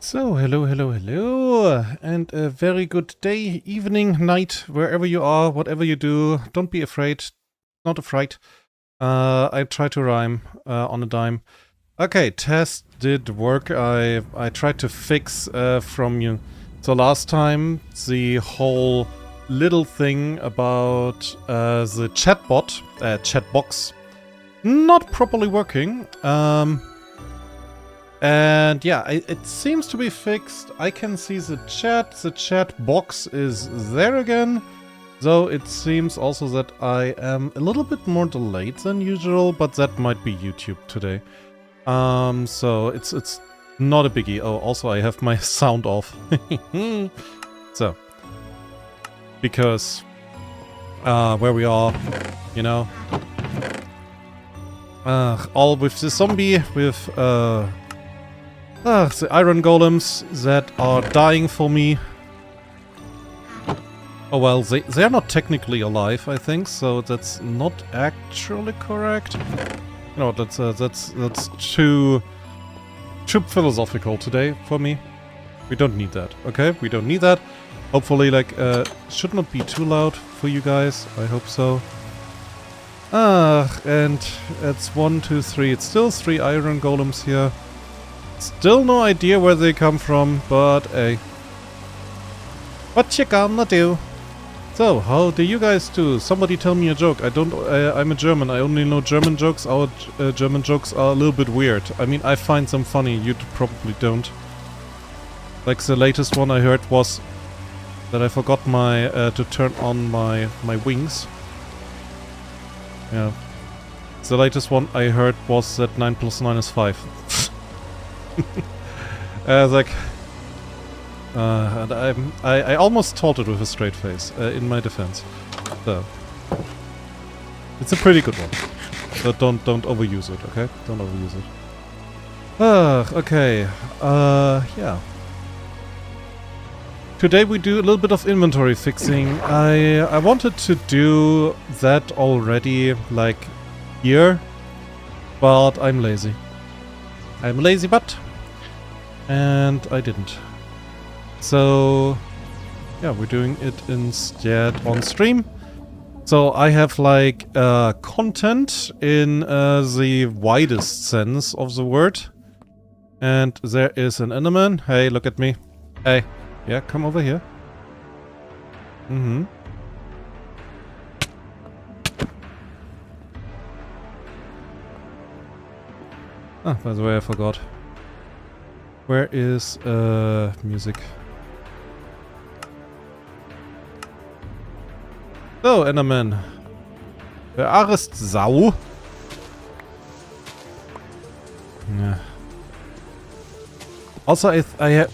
So, hello, and a very good day, evening, night, wherever you are, whatever you do. Don't be afraid. Not afraid. I try to rhyme on a dime. Okay, test did work. I tried to fix from you. So last time, the whole little thing about the chat box, not properly working. And yeah, it seems to be fixed. I can see the chat box is there again. Though it seems also that I am a little bit more delayed than usual, but that might be YouTube today. So it's not a biggie. Oh, also I have my sound off. So, because where we are, you know, all with the zombie, with the iron golems that are dying for me. Oh well, they're not technically alive, I think, so that's not actually correct. No, that's too philosophical today for me. We don't need that, okay? We don't need that. Hopefully, like, should not be too loud for you guys. I hope so. And it's 1, 2, 3. It's still 3 iron golems here. Still no idea where they come from, but hey. What you gonna do? So, how do you guys do? Somebody tell me a joke. I'm a German. I only know German jokes. Our German jokes are a little bit weird. I mean, I find them funny. You probably don't. Like the latest one I heard was that I forgot my to turn on my wings. Yeah. The latest one I heard was that 9 plus 9 is 5. Like, and I almost told it with a straight face, in my defense. So, it's a pretty good one. So don't overuse it, okay? Don't overuse it. Okay. Yeah. Today we do a little bit of inventory fixing. I wanted to do that already, like, here, but I'm lazy. I'm lazy, but... and I didn't. So, yeah, we're doing it instead on stream. So I have like content in the widest sense of the word. And there is an Enderman. Hey, look at me. Hey, yeah, come over here. Ah, by the way, I forgot. Where is music? So, Enderman. Wer ist Sau? Yeah. Also,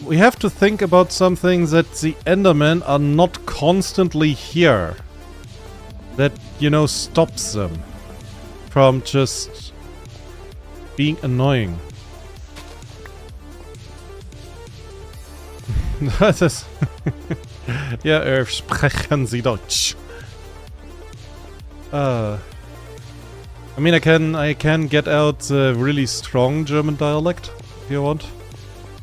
we have to think about something, that the Endermen are not constantly here. That, you know, stops them from just being annoying. Das ist... ja, sprechen Sie Deutsch. I mean, I can get out the really strong German dialect, if you want.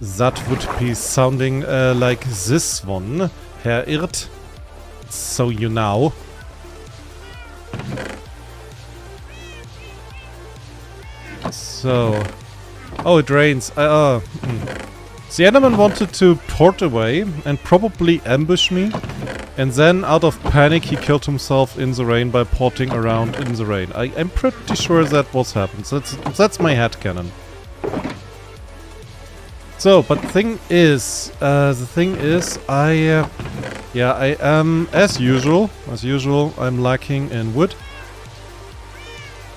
That would be sounding like this one, Herr Irt. So you know. So... oh, it rains. The Enderman wanted to port away and probably ambush me, and then out of panic he killed himself in the rain by porting around in the rain. I'm pretty sure that was happened. That's my headcanon. So, but the thing is, I am, as usual, I'm lacking in wood.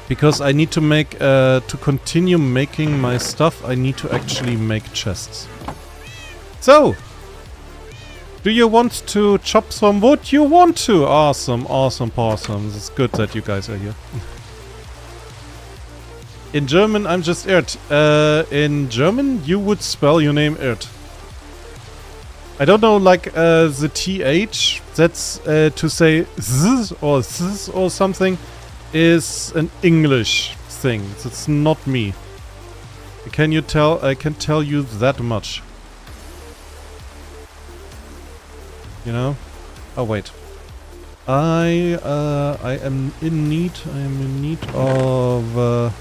Because I need to make, to continue making my stuff, I need to actually make chests. So! Do you want to chop some wood? You want to! Awesome. It's good that you guys are here. In German, I'm just Irt. In German, you would spell your name Irt. I don't know, like, the TH, that's to say z or something, is an English thing. That's not me. Can you tell? I can tell you that much. You know? Oh, wait. I am in need. I am in need of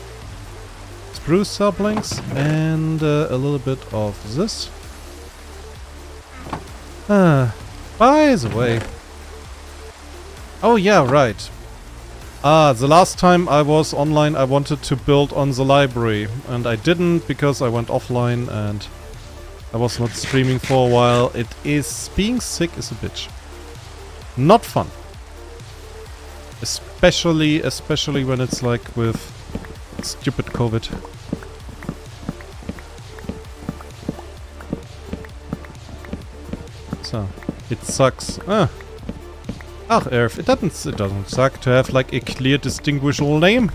spruce saplings and a little bit of this. By the way. Oh yeah, right. The last time I was online I wanted to build on the library and I didn't because I went offline and I was not streaming for a while. It is... being sick is a bitch. Not fun. Especially when it's like with stupid COVID. So, it sucks. Earth, it doesn't suck to have like a clear distinguishable name.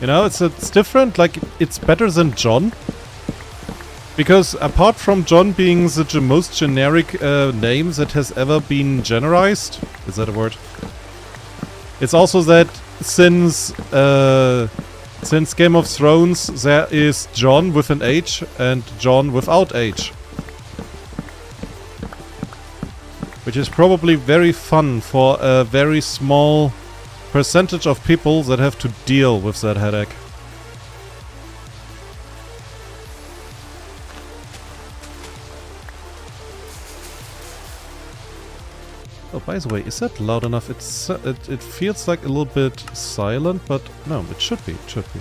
You know, it's different, like it's better than John. Because apart from John being the most generic name that has ever been generized, is that a word? It's also that since Game of Thrones there is John with an H and John without H. Which is probably very fun for a very small percentage of people that have to deal with that headache. Oh, by the way, is that loud enough? It feels like a little bit silent, but no, it should be. It should be.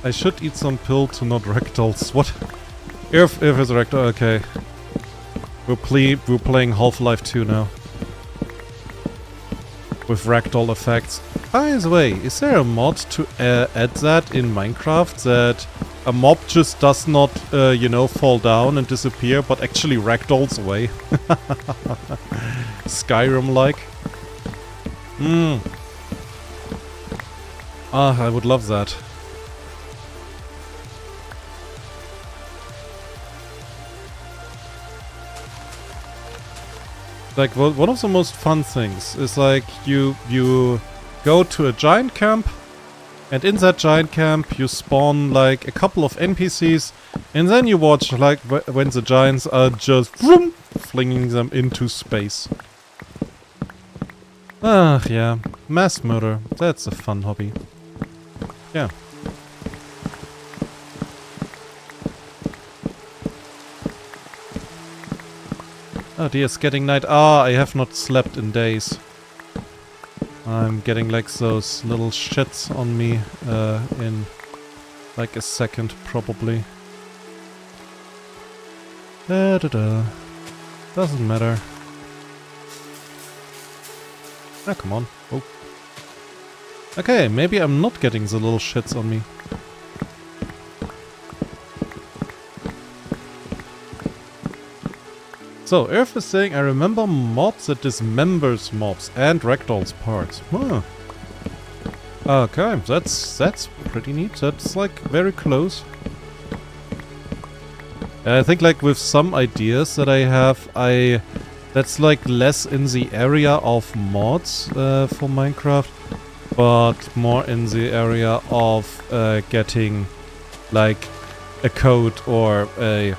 I should eat some pill to not rectals. What? If it's a rectal, okay. We're playing Half-Life 2 now. With ragdoll effects. By the way, is there a mod to add that in Minecraft? That a mob just does not, you know, fall down and disappear, but actually ragdolls away. Skyrim-like. I would love that. Like, one of the most fun things is like you go to a giant camp, and in that giant camp you spawn like a couple of NPCs, and then you watch like when the giants are just vroom, flinging them into space. Yeah, mass murder. That's a fun hobby. Yeah. Oh dear, it's getting night. I have not slept in days. I'm getting like those little shits on me in like a second probably. Doesn't matter. Ah, come on. Oh. Okay, maybe I'm not getting the little shits on me. So, Earth is saying, I remember mobs that dismembers mobs and ragdolls parts. Huh. Okay, that's pretty neat. That's like very close. I think like with some ideas that I have, that's like less in the area of mods for Minecraft, but more in the area of getting like a code or a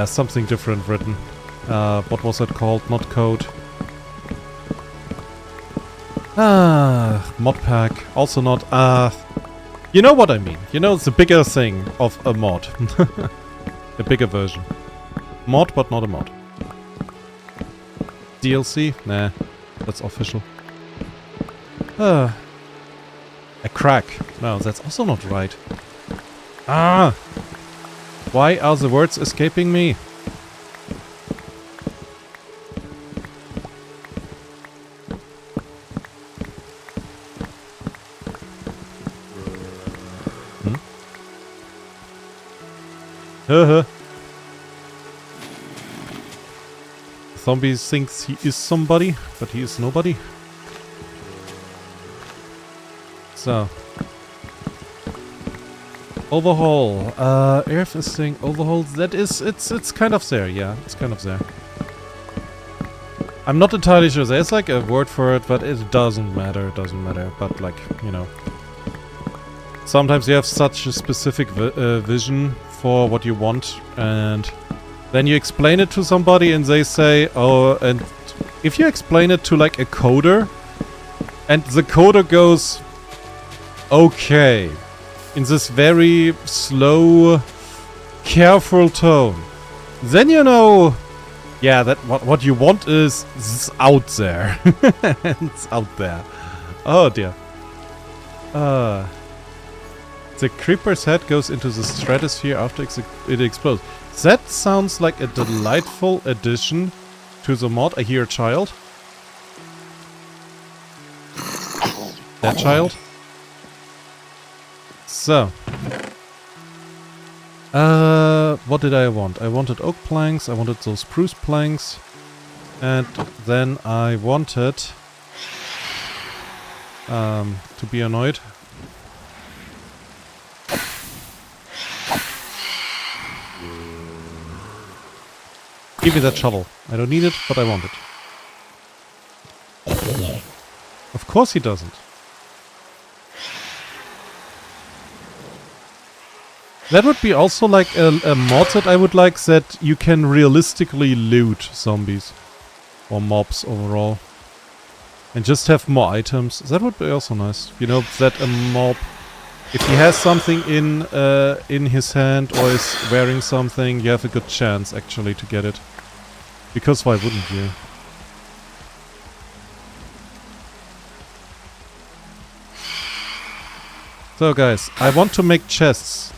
something different written. What was it called? Not code. Mod pack. Also not. You know what I mean. You know, it's a bigger thing of a mod. A bigger version. Mod, but not a mod. DLC? Nah, that's official. A crack. No, that's also not right. Why are the words escaping me? Zombie thinks he is somebody, but he is nobody. So. Overhaul. Earth is saying overhaul. That is, it's kind of there, yeah. It's kind of there. I'm not entirely sure. There's like a word for it, but it doesn't matter. It doesn't matter. But like, you know. Sometimes you have such a specific vision for what you want, and then you explain it to somebody and they say, oh, and if you explain it to like a coder, and the coder goes, okay, in this very slow, careful tone, then you know, yeah, that what you want is out there. It's out there. Oh dear. The creeper's head goes into the stratosphere after it explodes. That sounds like a delightful addition to the mod. I hear a child. That child. So. What did I want? I wanted oak planks, I wanted those spruce planks, and then I wanted to be annoyed. Give me that shovel. I don't need it, but I want it. Of course he doesn't. That would be also like a mod that I would like, that you can realistically loot zombies. Or mobs overall. And just have more items. That would be also nice. You know, that a mob, if he has something in his hand or is wearing something, you have a good chance actually to get it. Because why wouldn't you? So guys, I want to make chests.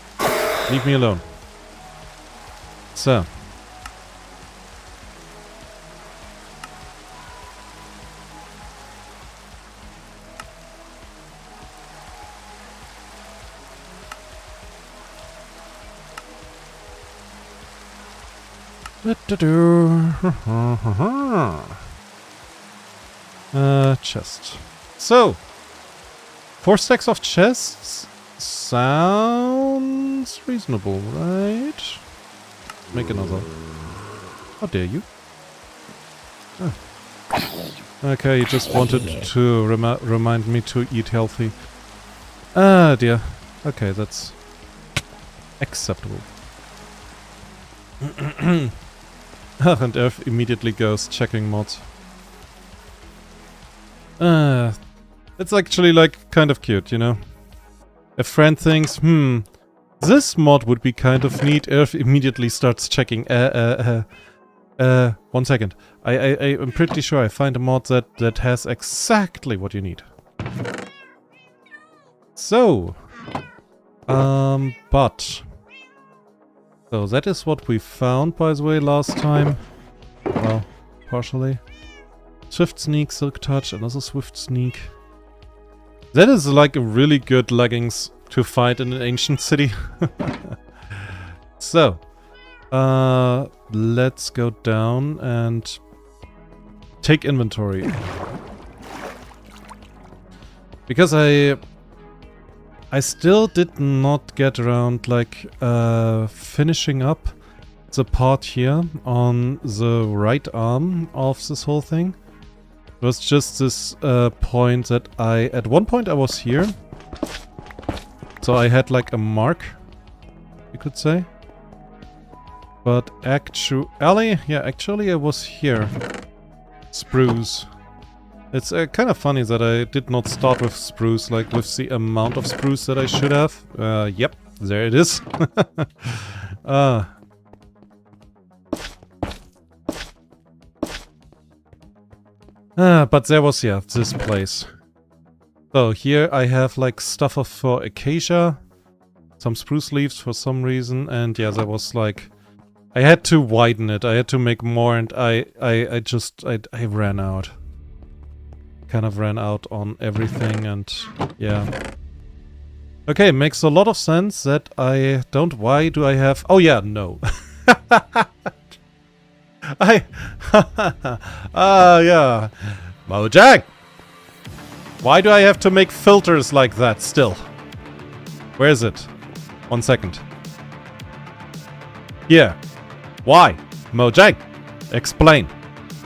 Leave me alone. So. Chest. So. 4 stacks of chests. Sounds reasonable, right? Make another. How dare you? Oh. Okay, you just wanted to remind me to eat healthy. Ah, dear. Okay, that's acceptable. And Earth immediately goes checking mods. It's actually like kind of cute, you know? A friend thinks, this mod would be kind of neat. Earth immediately starts checking. 1 second. I'm pretty sure I find a mod that has exactly what you need. So. But. So that is what we found, by the way, last time. Well, partially. Swift Sneak, Silk Touch, another Swift Sneak. That is like a really good leggings to fight in an ancient city. So, let's go down and take inventory. Because I still did not get around like finishing up the part here on the right arm of this whole thing. It was just this point that at one point I was here. So I had like a mark, you could say. But actually I was here. Spruce. It's kind of funny that I did not start with spruce, like with the amount of spruce that I should have. Yep, there it is. But there was, yeah, this place. So here I have like stuff for acacia, some spruce leaves for some reason, and yeah, there was like, I had to widen it, I had to make more, and I ran out. Kind of ran out on everything, and yeah. Okay, makes a lot of sense that I don't, why do I have, oh yeah, no. Yeah. Mojang! Why do I have to make filters like that still? Where is it? 1 second. Here. Why? Mojang! Explain.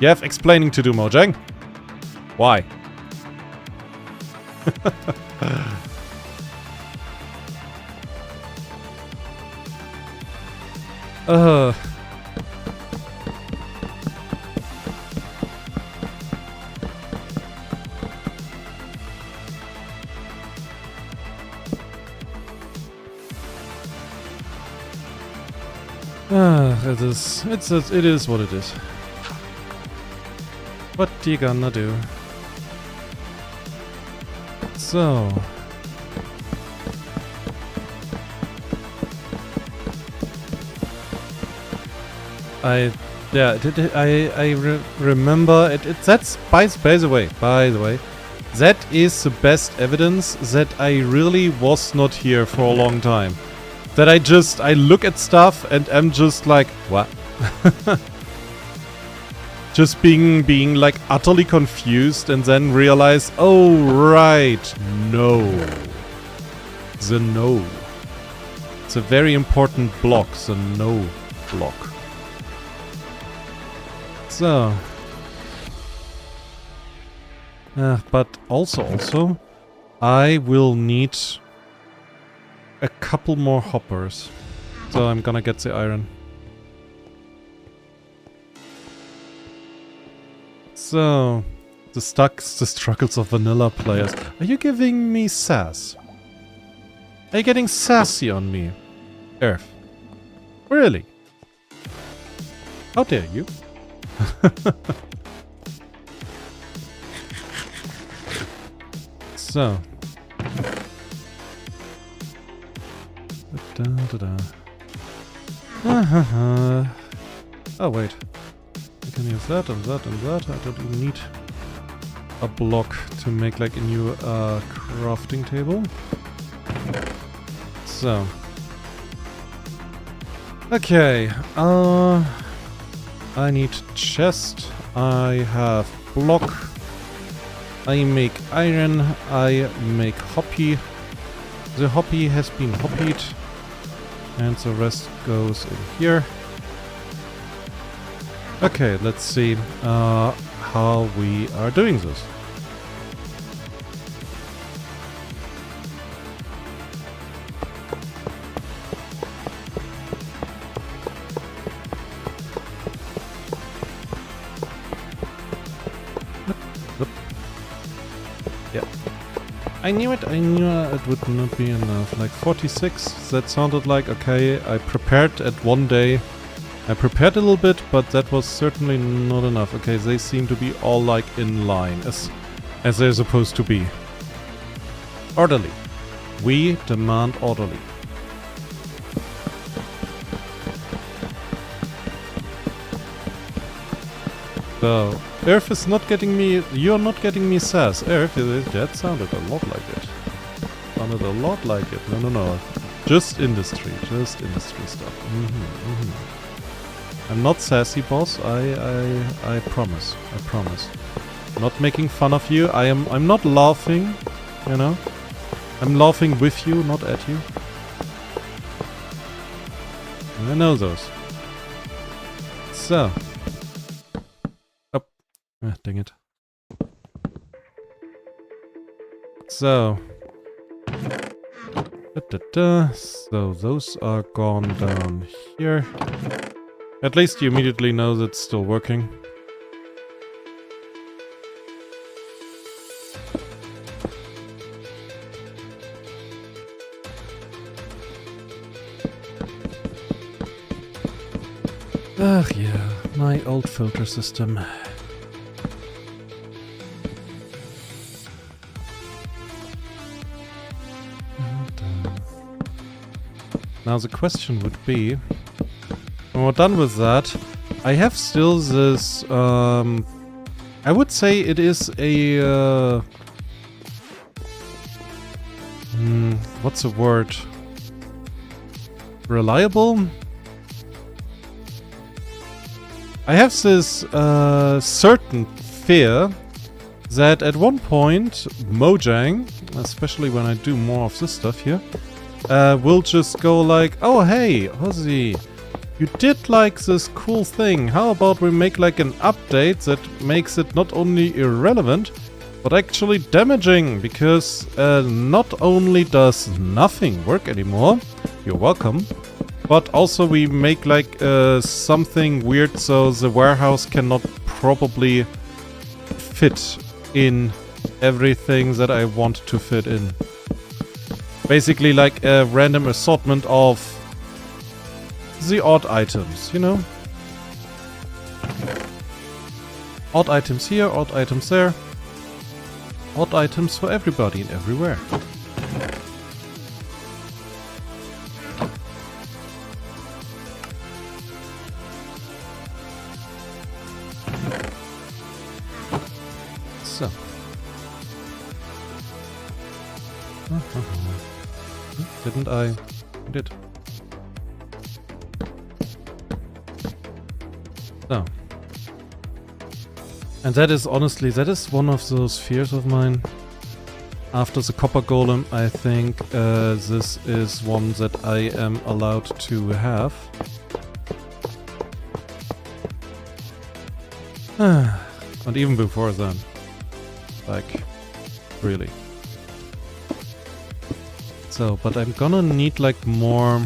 You have explaining to do, Mojang. Why? Uh... it is what it is. What you gonna do? So... I remember it. That's by the way, that is the best evidence that I really was not here for a long time. That I look at stuff and I'm just like, what? Just being like utterly confused and then realize, oh right, no. The no. It's a very important block, the no block. So. But also, I will need a couple more hoppers. So I'm gonna get the iron. So, the struggles of vanilla players. Are you giving me sass? Are you getting sassy on me, Earth? Really? How dare you? So. Oh wait. I can use that and that and that. I don't even need a block to make like a new crafting table. So. Okay. I need chest. I have block. I make iron. I make hoppy. The hoppy has been hoppied. And the rest goes in here. Okay, let's see how we are doing this. Yeah. I knew it would not be enough. Like 46, that sounded like, okay, I prepared at one day. I prepared a little bit, but that was certainly not enough. Okay, they seem to be all like in line, as they're supposed to be. Orderly. We demand orderly. So, Earth is not getting me... You're not getting me sass. Earth, that sounded a lot like it. Sounded a lot like it. No. Just industry stuff. I'm not sassy, boss. I promise. I promise. Not making fun of you. I'm not laughing, you know. I'm laughing with you, not at you. I know those. So. Oh. Ah, dang it. So. So those are gone down here. At least you immediately know that it's still working. Ugh, yeah, my old filter system. Now the question would be, when we're done with that, I have still this, I would say it is a, what's the word? Reliable? I have this certain fear that at one point Mojang, especially when I do more of this stuff here, will just go like, oh hey, Ozzy, you did like this cool thing, how about we make like an update that makes it not only irrelevant, but actually damaging, because not only does nothing work anymore, you're welcome, But also we make like something weird so the warehouse cannot probably fit in everything that I want to fit in. Basically like a random assortment of the odd items, you know? Odd items here, odd items there. Odd items for everybody and everywhere. So. Didn't I? Did. So. And that is honestly, that is one of those fears of mine. After the copper golem, I think this is one that I am allowed to have. And even before then. Like, really. So, but I'm gonna need like more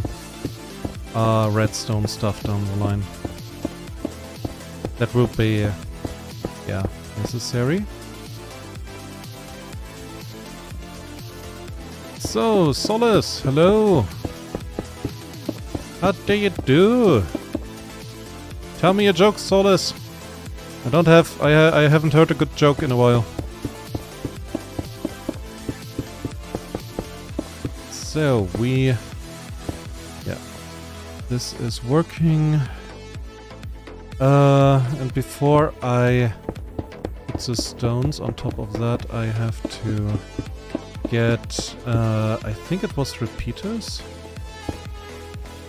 redstone stuff down the line. That will be... yeah, necessary. So, Solace, hello. How do you do? Tell me a joke, Solace. I haven't heard a good joke in a while. So, yeah, this is working. And before I put the stones on top of that, I have to get, I think it was repeaters.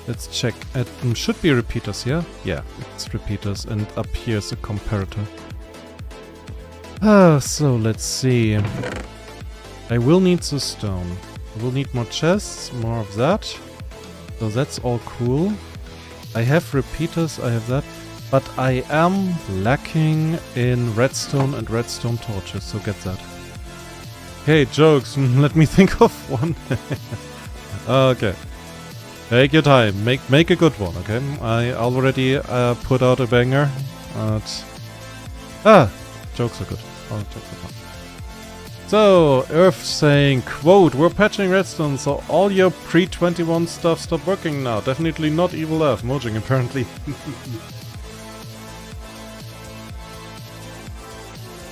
Let's check. It should be repeaters, yeah? Yeah, it's repeaters, and up here is a comparator. So let's see. I will need the stone. I will need more chests, more of that. So that's all cool. I have repeaters, I have that. But I am lacking in redstone and redstone torches, so get that. Okay, jokes. Let me think of one. Okay. Take your time. Make a good one, okay? I already put out a banger. Jokes are good. Oh, jokes are fun. So, Earth saying, quote, we're patching redstone, so all your pre-21 stuff stop working now. Definitely not Evil Earth. Mojing, apparently.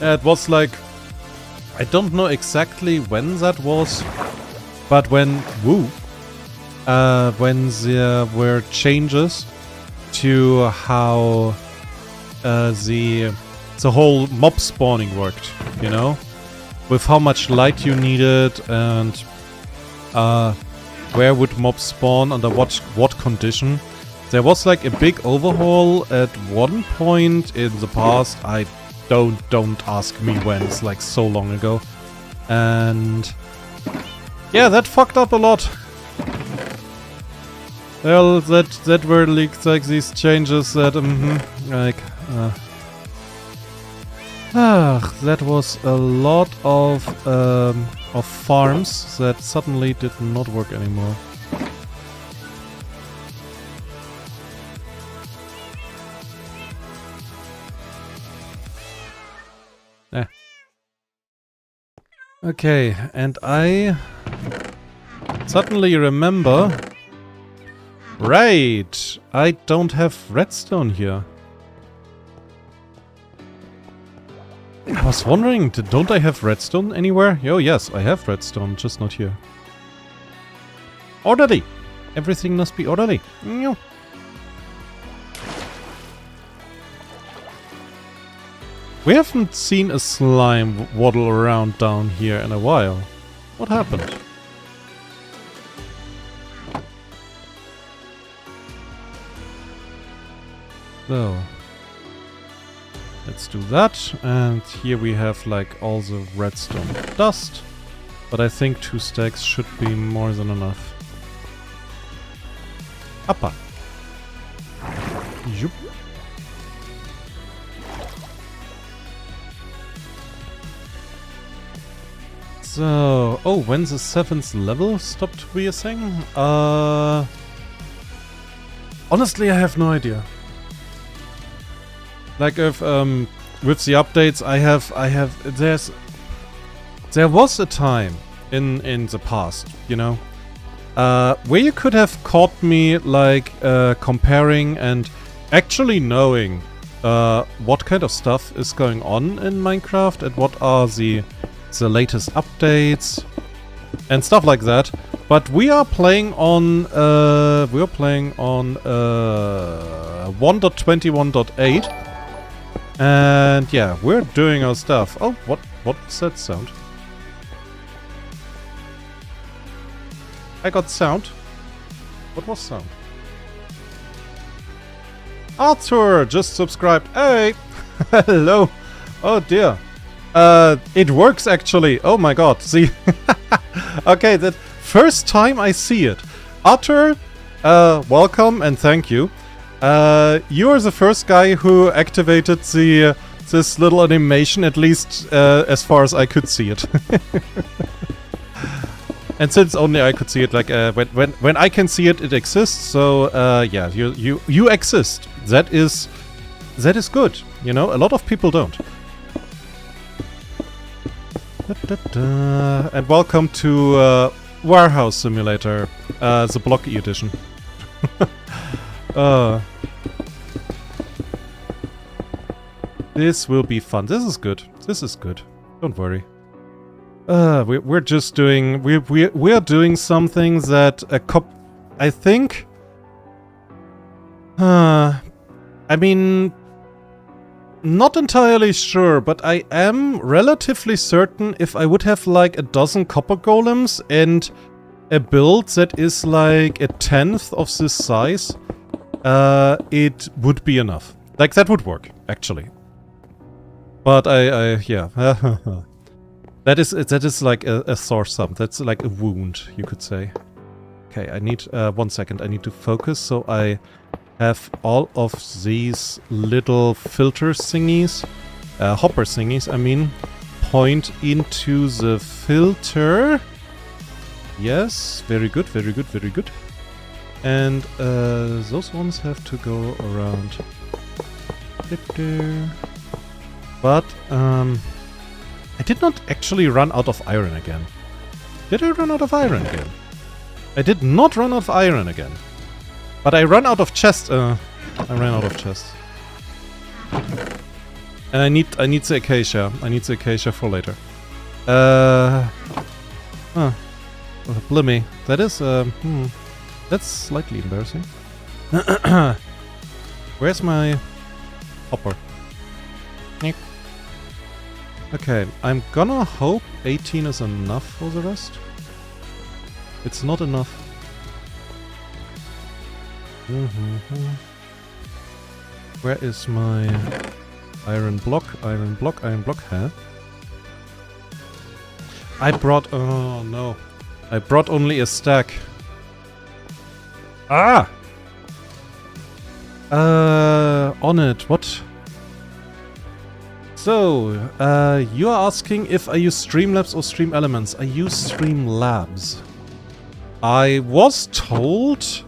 It was like... I don't know exactly when that was, but when... when there were changes to how the whole mob spawning worked, you know? With how much light you needed and where would mobs spawn, under what condition. There was like a big overhaul at one point in the past. I don't ask me when, it's like so long ago. And yeah, that fucked up a lot. Well, that were leaked, like these changes that that was a lot of farms that suddenly did not work anymore. Okay, and I suddenly remember... Right! I don't have redstone here. I was wondering, don't I have redstone anywhere? Oh yes, I have redstone, just not here. Orderly! Everything must be orderly. We haven't seen a slime waddle around down here in a while. What happened? So, let's do that, and here we have like all the redstone dust, but I think 2 stacks should be more than enough. Uppa. Yup. So, oh, when the 7th level stopped, we are saying? Honestly, I have no idea. Like if with the updates, there was a time in the past, you know, where you could have caught me like comparing and actually knowing what kind of stuff is going on in Minecraft and what are the latest updates and stuff like that. But we are playing on 1.21.8, and yeah, we're doing our stuff. Oh, what was that sound? I got sound. What was sound? Arthur just subscribed. Hey, hello. Oh dear. It works actually. Oh my god. See. Okay, that first time I see it. Arthur, welcome and thank you. You are the first guy who activated this little animation, at least as far as I could see it. And since only I could see it, like when I can see it, it exists. So yeah, you exist. That is good. You know, a lot of people don't. And welcome to Warehouse Simulator, the Blocky edition. This will be fun. This is good. This is good. Don't worry. We're just doing we're doing something that I think. I mean, not entirely sure, but I am relatively certain if I would have like a dozen copper golems and a build that is like a 10th of this size, it would be enough. Like that would work actually. But yeah. That is like a sore thumb. That's like a wound, you could say. Okay, I need 1 second. I need to focus so I have all of these little filter thingies, hopper thingies, I mean, point into the filter. Yes, very good, very good, very good. And those ones have to go around. But I did not actually run out of iron again. Did I run out of iron again? I did not run out of iron again. But I ran out of chest. I ran out of chest. And I need the acacia. I need the acacia for later. Blimey. That is that's slightly embarrassing. Where's my hopper? Okay, I'm gonna hope 18 is enough for the rest. It's not enough. Where is my iron block? Iron block, iron block, huh? I brought... oh no. I brought only a stack. Ah! On it, what? So, you are asking if I use Streamlabs or Stream Elements. I use Streamlabs. I was told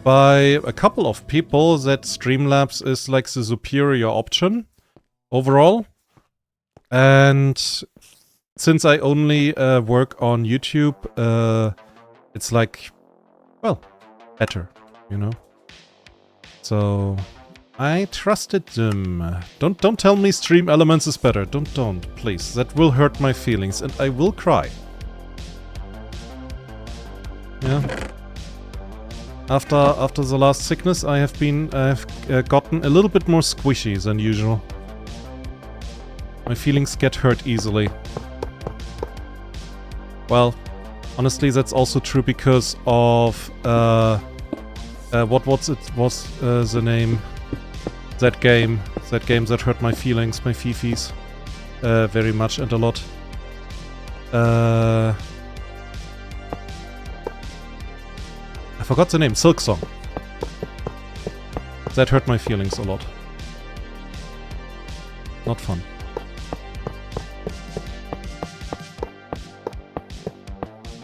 by a couple of people that Streamlabs is like the superior option overall. And since I only work on YouTube, it's like, well, better, you know? So I trusted them. Don't tell me Stream Elements is better. Don't, please. That will hurt my feelings and I will cry. Yeah. After the last sickness, I have gotten a little bit more squishy than usual. My feelings get hurt easily. Well, honestly, that's also true because of what was the name? That game that hurt my feelings, my fifis, very much and a lot. I forgot the name. Silksong. That hurt my feelings a lot. Not fun.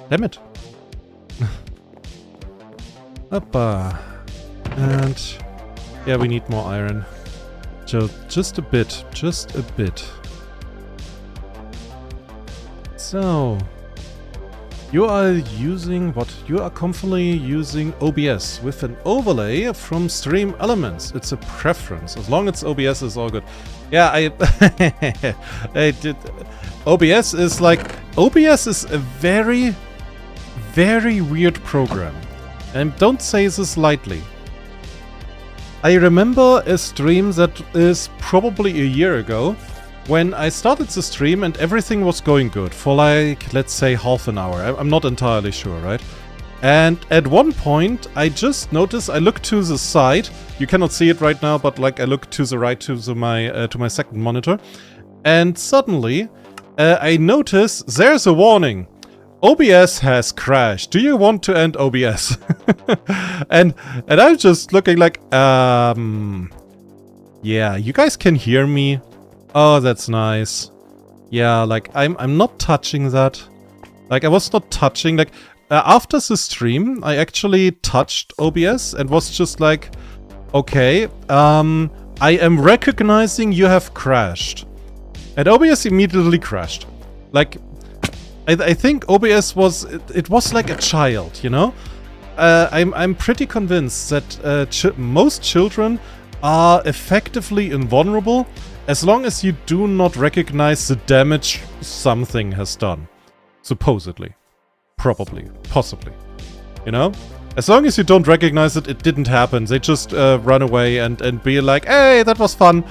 Damn it. Hoppa. And yeah, we need more iron. Just a bit. Just a bit. So, you are using what? You are comfortably using OBS with an overlay from Stream Elements. It's a preference. As long as OBS is all good. Yeah, I did. OBS is a very, very weird program. And don't say this lightly. I remember a stream that is probably a year ago, when I started the stream and everything was going good for like, let's say half an hour. I'm not entirely sure, right? And at one point, I just noticed, I looked to the side. You cannot see it right now, but like I looked to the right to my second monitor. And suddenly, I noticed there's a warning. OBS has crashed. Do you want to end OBS? and I'm just looking like, yeah, you guys can hear me. Oh, that's nice. Yeah, like, I'm not touching that. Like, I was not touching, like, after the stream, I actually touched OBS and was just like, okay, I am recognizing you have crashed. And OBS immediately crashed. Like, I think OBS was, it was like a child, you know? I'm pretty convinced that most children are effectively invulnerable as long as you do not recognize the damage something has done. Supposedly. Probably. Possibly. You know? As long as you don't recognize it, it didn't happen. They just run away and be like, hey, that was fun.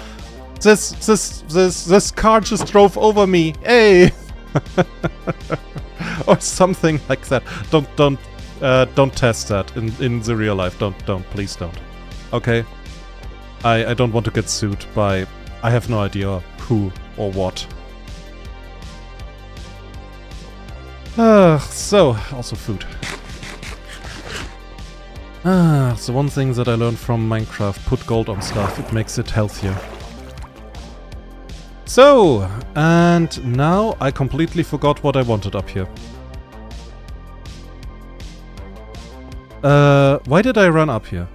This car just drove over me. Hey! Or something like that. Don't test that in the real life. Please don't. Okay? I don't want to get sued by... I have no idea who or what. So, also food. It's the one thing that I learned from Minecraft. Put gold on stuff. It makes it healthier. So, and now I completely forgot what I wanted up here. Why did I run up here?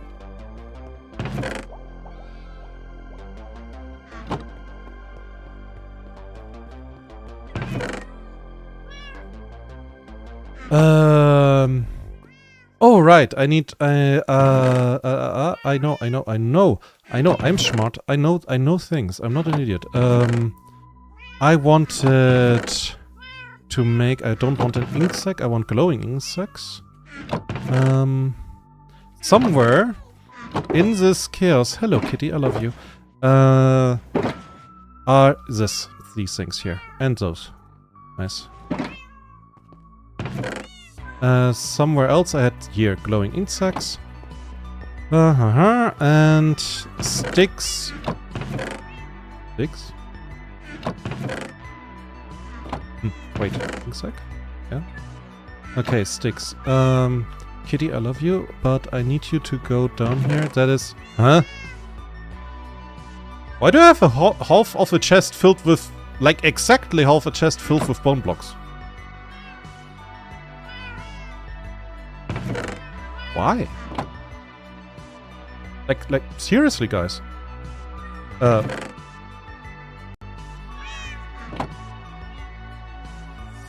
Oh, right. I need, I know. I'm smart. I know things. I'm not an idiot. I wanted to make, I don't want an ink sac. I want glowing ink sacs. Somewhere in this chaos, hello kitty, I love you, are these things here. And those. Nice. Somewhere else I had here glowing ink sacs. And sticks. Sticks? Wait, ink sac? Yeah. Okay, sticks. Kitty, I love you, but I need you to go down here. That is... Huh? Why do I have a half of a chest filled with... Like, exactly half a chest filled with bone blocks? Why? Like, seriously, guys.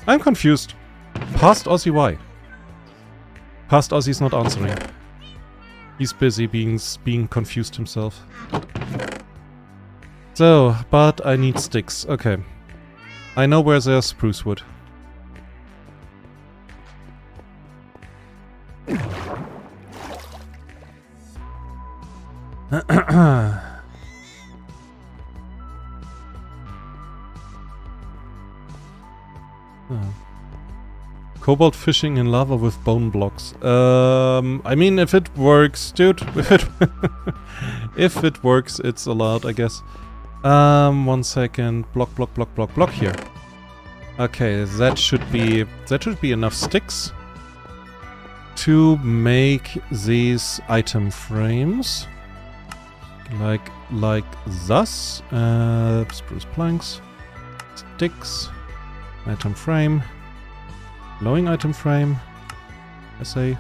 I'm confused. Past Ozzy, why? Past Ozzy's not answering. He's busy being confused himself. So, but I need sticks. Okay. I know where there's spruce wood. Cobalt fishing in lava with bone blocks. I mean, if it works, dude. If it works, it's allowed, I guess. 1 second. Block here. Okay, that should be enough sticks to make these item frames. Like thus. Spruce planks. Sticks. Item frame. Glowing item frame. I say.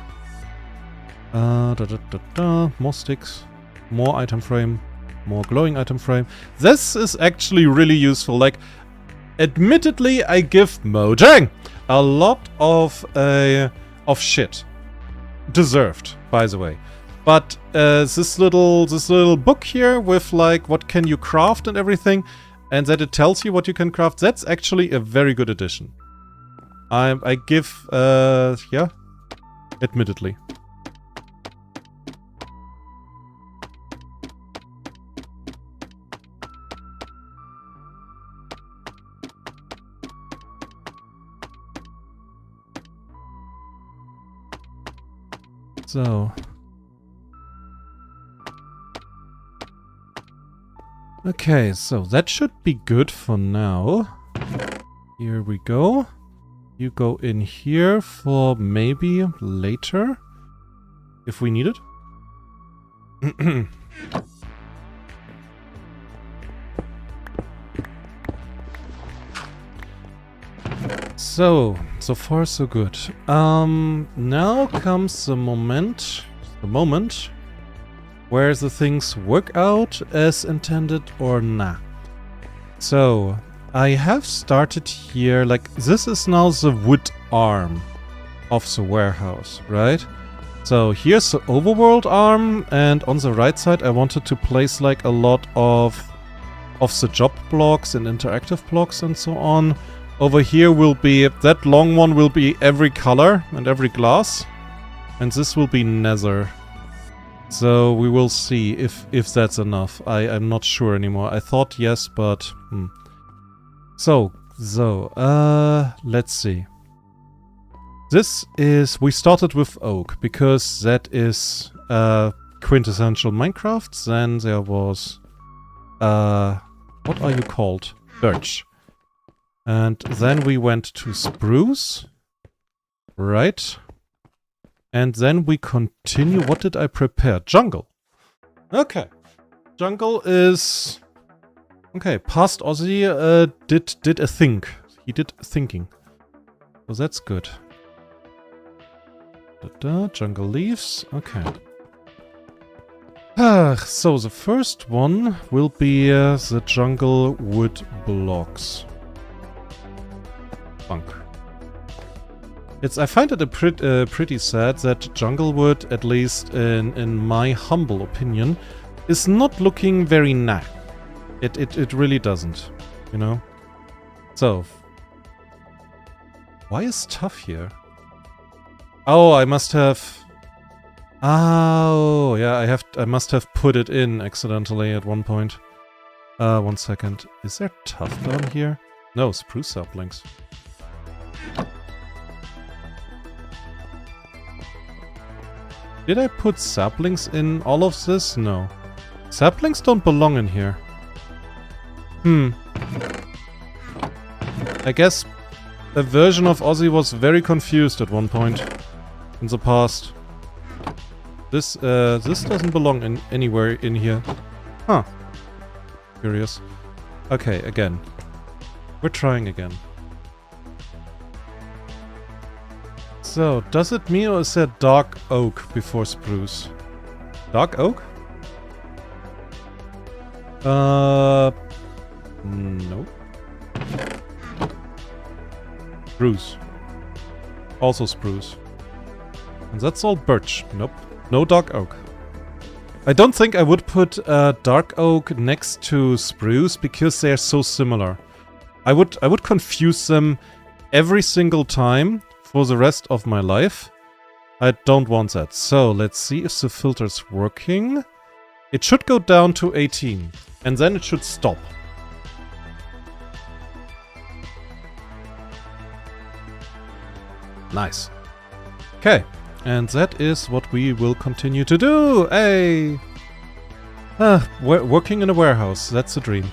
More sticks. More item frame. More glowing item frame. This is actually really useful. Like, admittedly, I give Mojang a lot of shit. Deserved, by the way. But this little book here with like what can you craft and everything, and that it tells you what you can craft, that's actually a very good addition. I give, yeah, admittedly. So. Okay, so that should be good for now. Here we go. You go in here for maybe later, if we need it. So far so good. Now comes the moment where the things work out as intended or nah. So, I have started here, like, this is now the wood arm of the warehouse, right? So, here's the overworld arm, and on the right side I wanted to place, like, a lot of the job blocks and interactive blocks and so on. Over here will be, that long one will be every color and every glass, and this will be nether. So we will see if that's enough. I'm not sure anymore. I thought yes, but... So, let's see. This is... We started with oak, because that is quintessential Minecraft. Then there was... what are you called? Birch. And then we went to spruce. Right. And then we continue. What did I prepare? Jungle. Okay. Jungle is... Okay, past Ozzy did a think. He did thinking. So that's good. Jungle leaves. Okay. So the first one will be the jungle wood blocks. Bunk. I find it pretty sad that jungle wood, at least in my humble opinion, is not looking very nah. It really doesn't, you know? So. Why is stuff here? Oh, I must have... Oh, yeah, I must have put it in accidentally at one point. 1 second. Is there tuff down here? No, spruce saplings. Did I put saplings in all of this? No. Saplings don't belong in here. I guess a version of Ozzy was very confused at one point in the past. This doesn't belong in anywhere in here. Huh. Curious. Okay, again. We're trying again. So, does it mean or is that dark oak before spruce? Dark oak? No. Spruce. Also spruce. And that's all birch. Nope. No dark oak. I don't think I would put dark oak next to spruce because they're so similar. I would confuse them every single time for the rest of my life. I don't want that. So let's see if the filter's working. It should go down to 18 and then it should stop. Nice. Okay. And that is what we will continue to do. Hey! Working in a warehouse. That's a dream.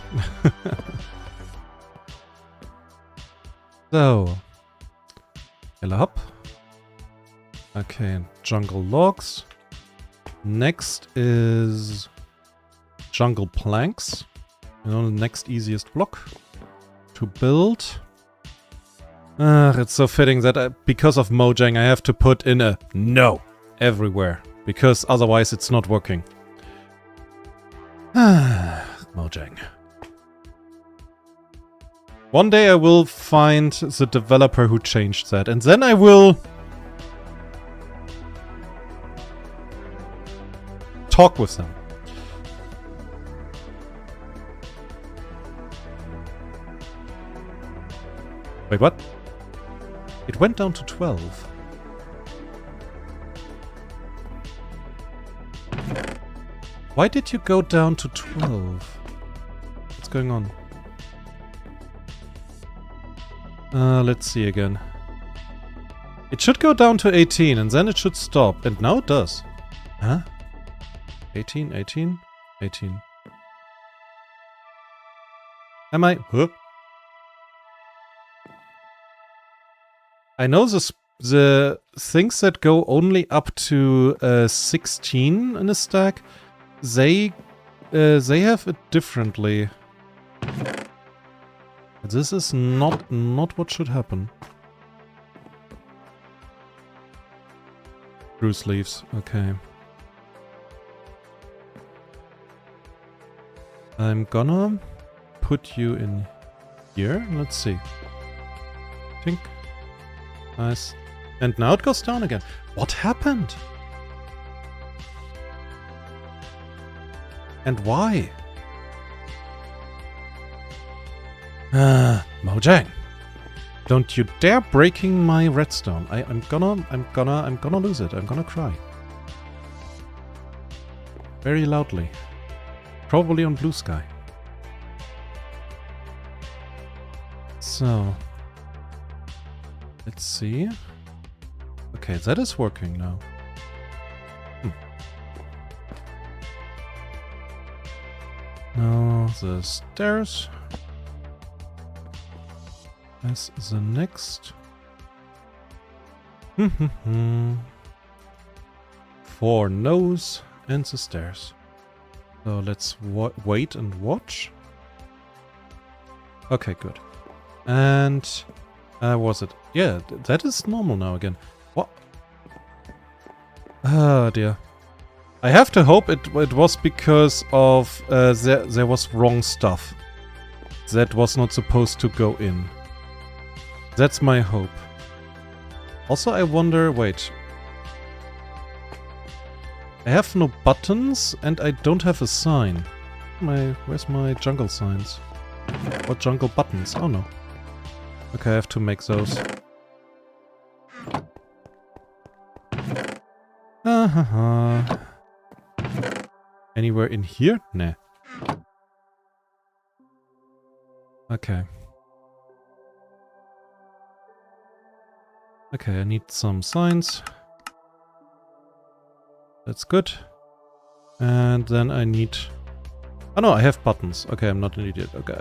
So. Yellow hop. Okay, jungle logs. Next is jungle planks. You know, the next easiest block to build. It's so fitting that because of Mojang I have to put in a no everywhere. because otherwise it's not working. Mojang. One day I will find the developer who changed that, and then I will talk with them. Wait, what? It went down to 12. Why did you go down to 12? What's going on? Let's see again. It should go down to 18 and then it should stop. And now it does. Huh? 18, 18, 18. Am I... Huh? I know the things that go only up to 16 in a stack, they have it differently. This is not what should happen. Bruce leaves. Okay. I'm gonna put you in here. Let's see. Tink. Nice. And now it goes down again. What happened? And why? Mojang. Don't you dare breaking my redstone. I'm gonna lose it. I'm gonna cry. Very loudly. Probably on blue sky. So. Let's see. Okay, that is working now. Now the stairs. As the next. For nose and the stairs. So let's wait and watch. Okay, good. And was it? Yeah, that is normal now again. What? Oh dear. I have to hope it was because of there was wrong stuff that was not supposed to go in. That's my hope. Also, I wonder... Wait. I have no buttons and I don't have a sign. Where's my jungle signs? What jungle buttons? Oh no. Okay, I have to make those. Anywhere in here? Nah. Okay. Okay, I need some signs. That's good. And then I need... Oh no, I have buttons. Okay, I'm not an idiot. Okay,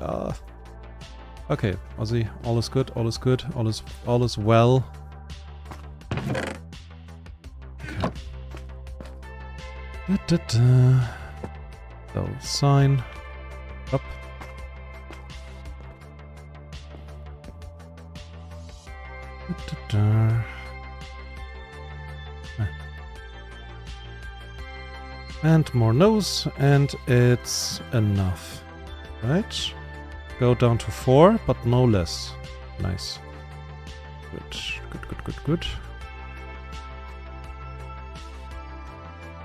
okay, Ozzy, all is good, all is good, all is well. Okay. So, sign. Up. And more nose, and it's enough. Right? Go down to 4, but no less. Nice. Good.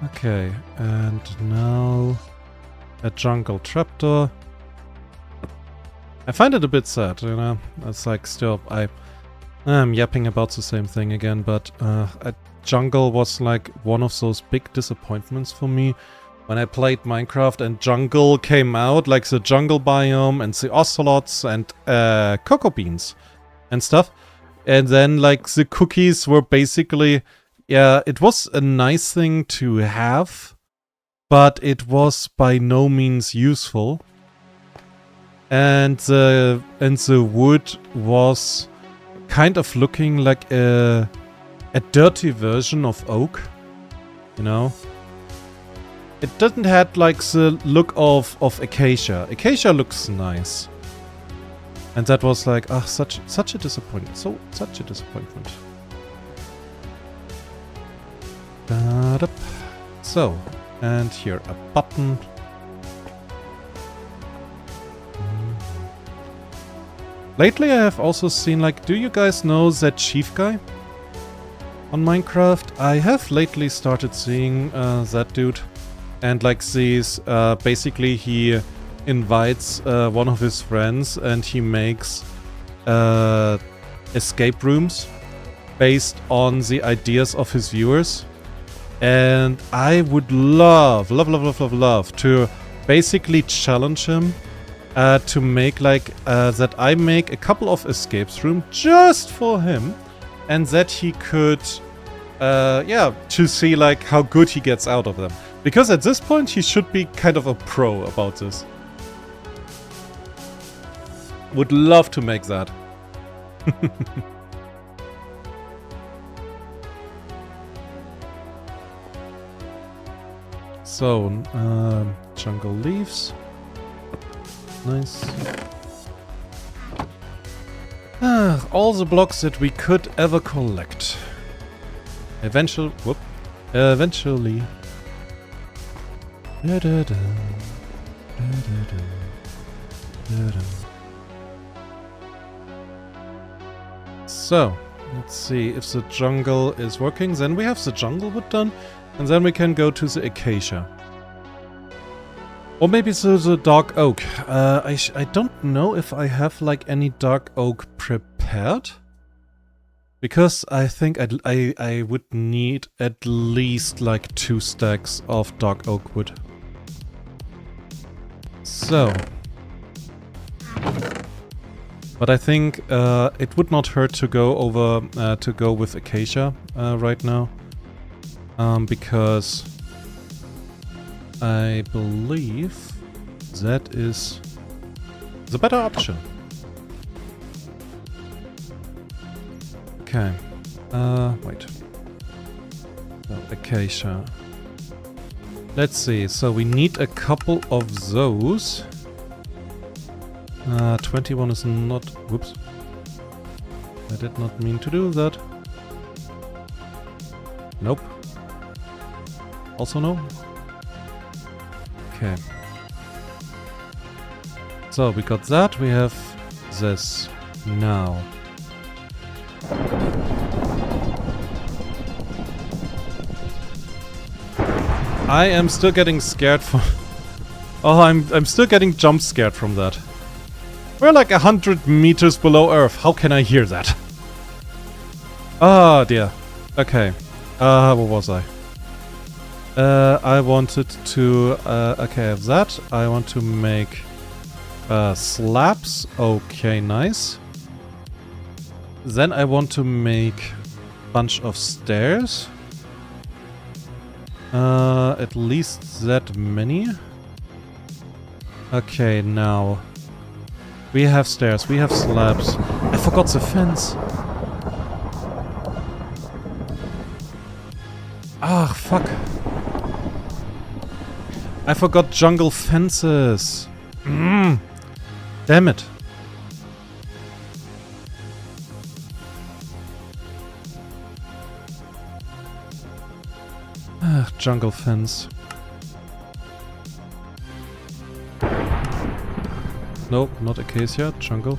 Okay, and now a jungle trapdoor. I find it a bit sad, you know. It's like still I'm yapping about the same thing again, but jungle was like one of those big disappointments for me when I played Minecraft and jungle came out, like the jungle biome and the ocelots and cocoa beans and stuff. And then like the cookies were basically, yeah, it was a nice thing to have, but it was by no means useful. And the wood was kind of looking like a dirty version of oak, you know. It didn't have like the look of acacia. Acacia looks nice, and that was like such a disappointment. Such a disappointment. So, and here a button. Lately I have also seen, like, do you guys know that chief guy on Minecraft? I have lately started seeing that dude. And like these, basically he invites one of his friends and he makes escape rooms based on the ideas of his viewers. And I would love to basically challenge him to make like that I make a couple of escapes room just for him, and that he could yeah, to see like how good he gets out of them, because at this point he should be kind of a pro about this. Would love to make that. So jungle leaves. Nice. All the blocks that we could ever collect. Eventually. So, let's see if the jungle is working. Then we have the jungle wood done, and then we can go to the acacia. Or maybe to the dark oak. I don't know if I have like any dark oak prepared. Because I think I would need at least like 2 stacks of dark oak wood. So. But I think it would not hurt to go over to go with acacia right now. Because I believe that is the better option. Okay. Wait. So, acacia. Let's see. So we need a couple of those. 21 is not... Whoops. I did not mean to do that. Nope. Also no. Okay. So we got that. We have this now. I am still getting scared from... Oh, I'm still getting jump scared from that. We're like 100 meters below Earth. How can I hear that? Oh dear. Okay. What was I? I wanted to... okay, I have that. I want to make slabs. Okay, nice. Then I want to make a bunch of stairs. At least that many. Okay, now... We have stairs, we have slabs. I forgot the fence. Ah, fuck. I forgot jungle fences. Damn it. Ah, jungle fence. Nope, not acacia, jungle.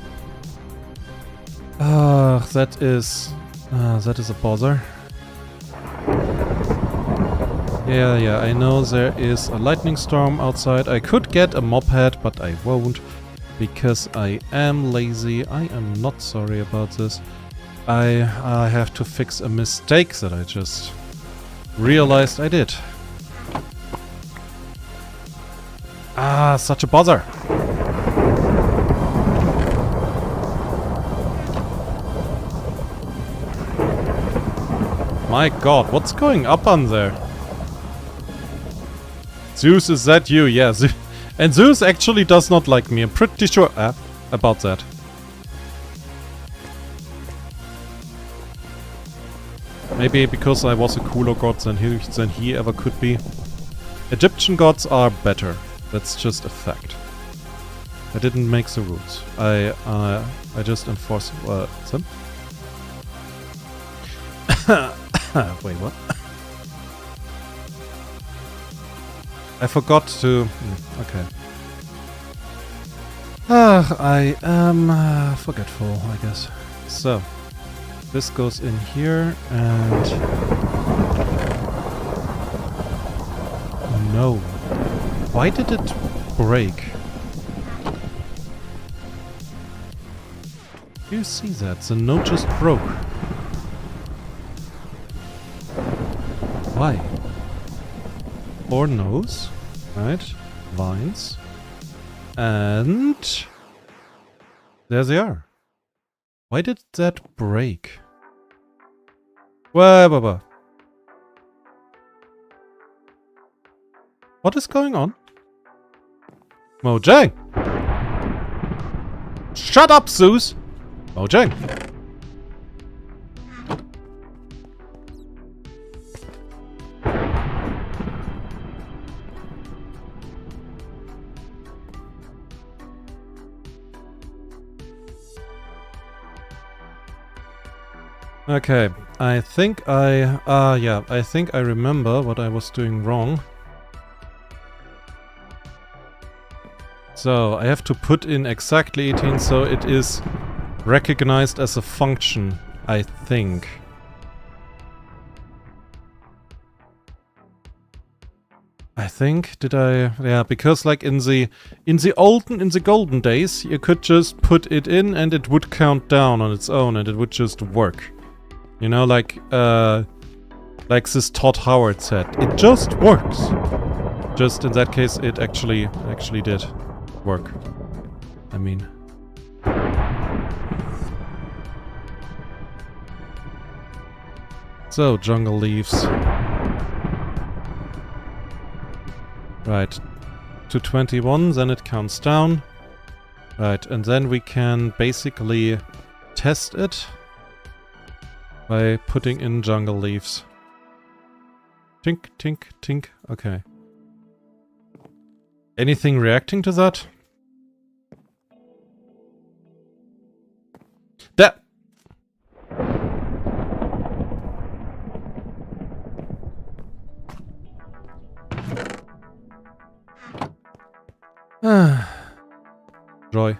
Ah, that is a bother. Yeah, I know there is a lightning storm outside. I could get a mob head, but I won't, because I am lazy. I am not sorry about this. I have to fix a mistake that I just realized I did. Ah, such a bother. My god, what's going up on there? Zeus, is that you? Yeah, and Zeus actually does not like me. I'm pretty sure about that. Maybe because I was a cooler god than he ever could be. Egyptian gods are better. That's just a fact. I didn't make the rules. I just enforce them. Wait, what? I forgot to... okay. I am forgetful, I guess. So, this goes in here, and... no. Why did it break? Do you see that? The note just broke. Why? 4 nodes, right? Vines. And... there they are. Why did that break? What is going on? Mojang! Shut up, Zeus! Mojang! Okay, I think I think I remember what I was doing wrong. So, I have to put in exactly 18 so it is recognized as a function, I think. Did I? Yeah, because like in the golden days, you could just put it in and it would count down on its own and it would just work. You know, like this Todd Howard said, it just works. Just in that case, it actually did work. I mean. So, jungle leaves. Right. To 21, then it counts down. Right, and then we can basically test it by putting in jungle leaves. Tink, tink, tink. Okay. Anything reacting to that? That! Joy.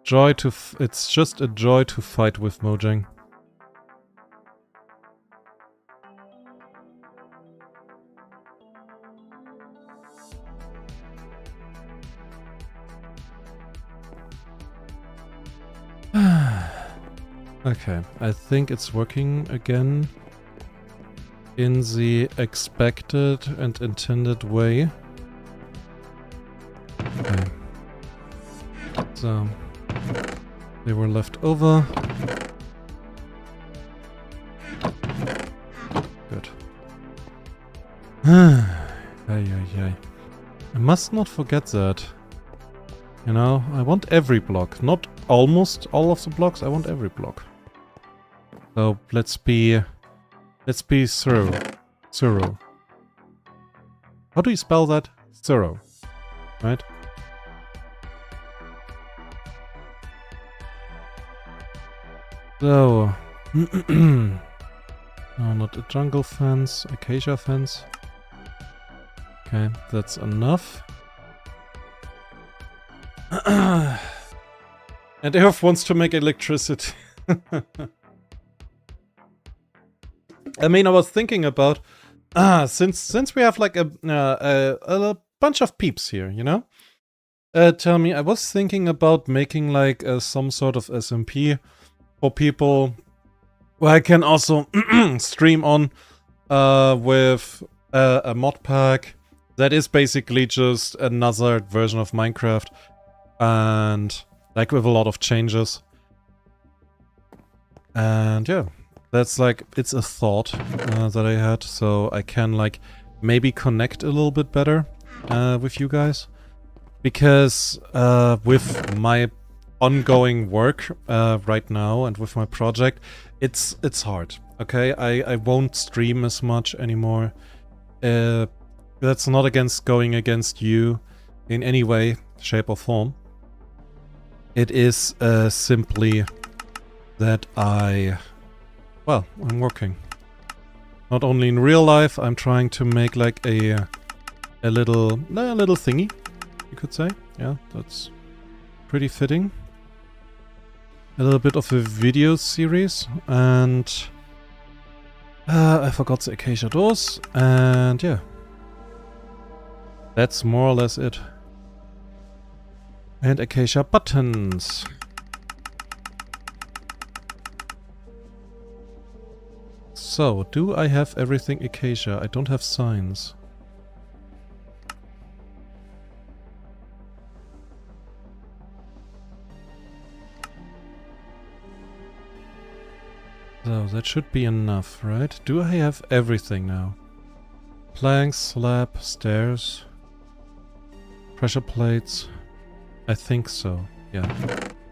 Joy to it's just a joy to fight with Mojang. Okay, I think it's working again in the expected and intended way. Okay. So, they were left over. Good. I must not forget that. You know, I want every block. Not almost all of the blocks, I want every block. So, let's be thorough. Thorough. How do you spell that? Thorough. Right? So, no, not a jungle fence, acacia fence. Okay, that's enough. And Earth wants to make electricity. I mean, I was thinking about since we have like a bunch of peeps here, you know. Tell me, I was thinking about making like some sort of SMP for people where I can also stream on with a mod pack that is basically just another version of Minecraft and like with a lot of changes. And yeah, that's like, it's a thought that I had, so I can like maybe connect a little bit better with you guys. Because with my ongoing work right now and with my project, it's hard. Okay, I won't stream as much anymore. That's not against you in any way, shape or form. It is simply that I'm working. Not only in real life, I'm trying to make like a little thingy, you could say. Yeah, that's pretty fitting. A little bit of a video series, and I forgot the acacia doors, and yeah. That's more or less it. And acacia buttons. So, do I have everything acacia? I don't have signs. So, that should be enough, right? Do I have everything now? Planks, slab, stairs, pressure plates. I think so, yeah.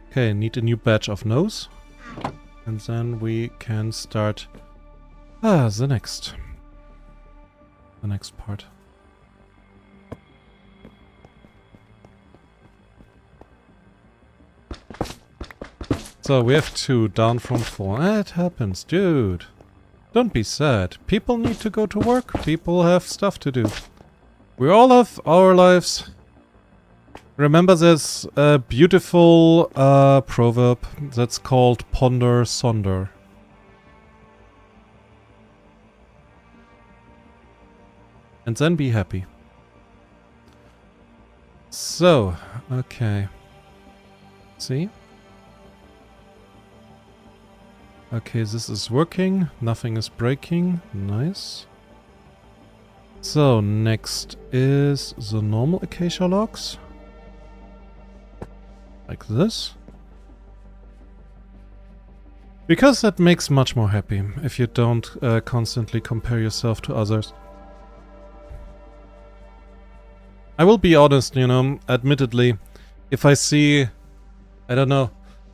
Okay, need a new batch of nose. And then we can start the next part. So we have 2 down from 4. It happens, dude. Don't be sad. People need to go to work. People have stuff to do. We all have our lives. Remember this beautiful proverb that's called ponder sonder. And then be happy. So, okay. See? Okay, this is working. Nothing is breaking. Nice. So, next is the normal acacia logs. Like this. Because that makes much more happy if you don't constantly compare yourself to others. I will be honest, you know, admittedly, if I see, I don't know,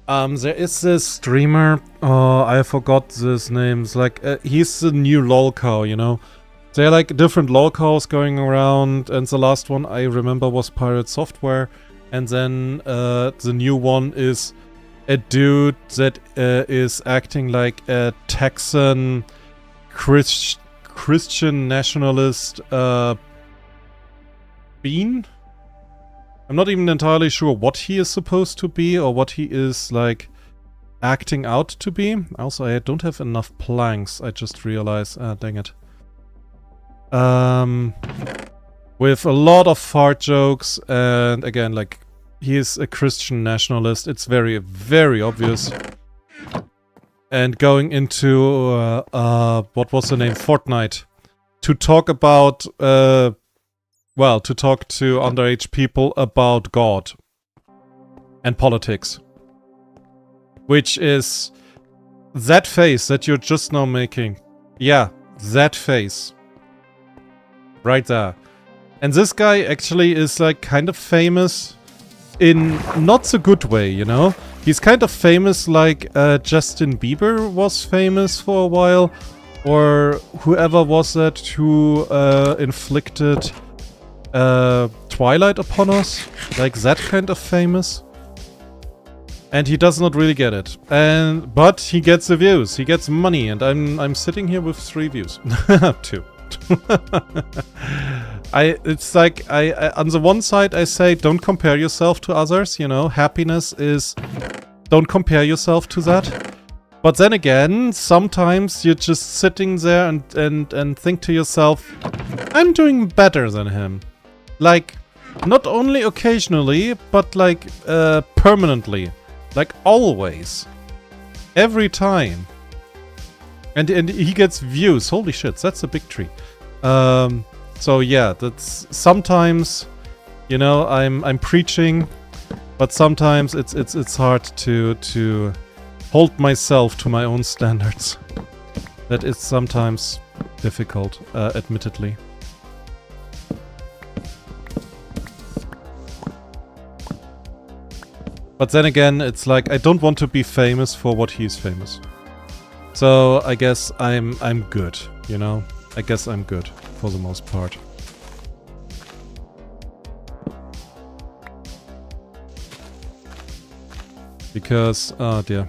there is this streamer, I forgot his names, like, he's the new lolcow, you know. There are like different lolcows going around, and the last one I remember was Pirate Software, and then the new one is a dude that is acting like a Texan Christian nationalist bean. I'm not even entirely sure what he is supposed to be or what he is like acting out to be. Also, I don't have enough planks. I just realized. Dang it. With a lot of fart jokes, and again, like, he is a Christian nationalist. It's very, very obvious. And going into what was the name? Fortnite, to talk about well, to talk to underage people about God and politics. Which is that face that you're just now making. Yeah, that face. Right there. And this guy actually is like kind of famous in not so good way, you know? He's kind of famous like Justin Bieber was famous for a while. Or whoever was that who inflicted Twilight upon us, like that kind of famous. And he does not really get it. But he gets the views, he gets money, and I'm sitting here with 3 views. 2. It's like I on the one side I say don't compare yourself to others, you know, happiness is don't compare yourself to that. But then again, sometimes you're just sitting there and think to yourself, I'm doing better than him. Like, not only occasionally, but like, permanently. Like, always. Every time. And he gets views. Holy shit, that's a big tree. So yeah, that's sometimes, you know, I'm preaching, but sometimes it's hard to hold myself to my own standards. That is sometimes difficult, admittedly. But then again, it's like I don't want to be famous for what he's famous. So I guess I'm good, you know? I guess I'm good for the most part. Because, oh dear.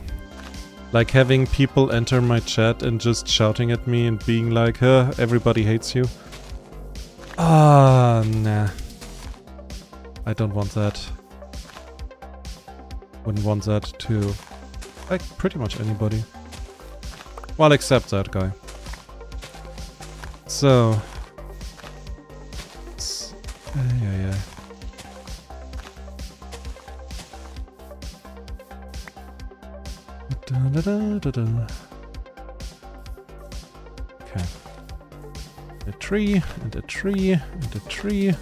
Like having people enter my chat and just shouting at me and being like, huh, everybody hates you. Ah, nah. I don't want that. Wouldn't want that to, like, pretty much anybody. Well, except that guy. So. Yeah. Okay. A tree, and a tree, and a tree.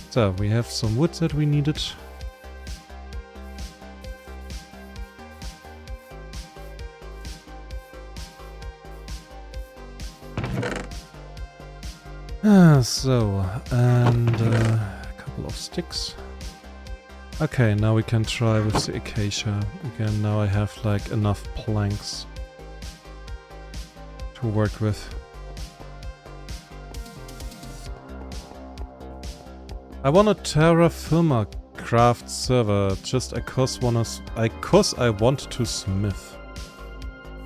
So, we have some wood that we needed. And a couple of sticks. Okay, now we can try with the acacia. Again, now I have like enough planks to work with. I want a terra firma craft server just because I want to smith.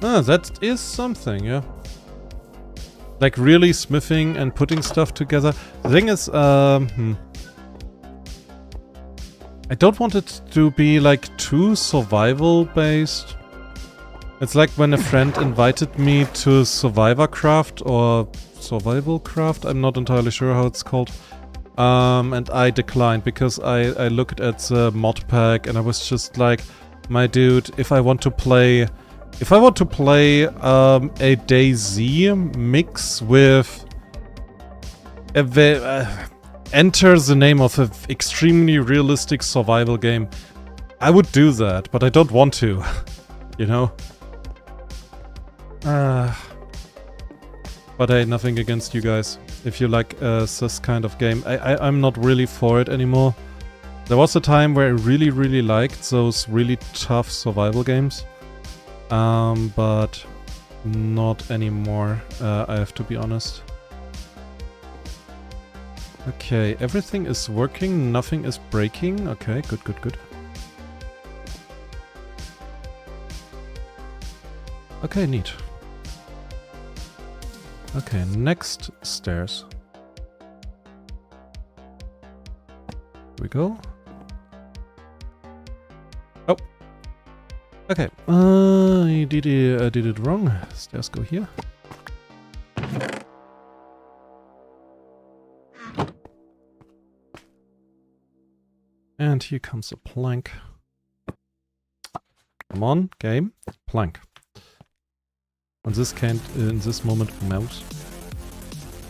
Ah, that is something, yeah. Like really smithing and putting stuff together. The thing is, I don't want it to be like too survival based. It's like when a friend invited me to Survivorcraft or Survival Craft, I'm not entirely sure how it's called. And I declined because I looked at the mod pack and I was just like, my dude, if I want to play a DayZ mix with enter the name of an extremely realistic survival game, I would do that, but I don't want to, you know? But hey, nothing against you guys. If you like this kind of game, I'm not really for it anymore. There was a time where I really liked those really tough survival games. But not anymore, I have to be honest. Okay, everything is working, nothing is breaking. Okay, good. Okay, neat. Okay, next stairs. Here we go. Oh. Okay, I did it wrong. Stairs go here. And here comes a plank. Come on, game. Plank. And this can't, in this moment, melt.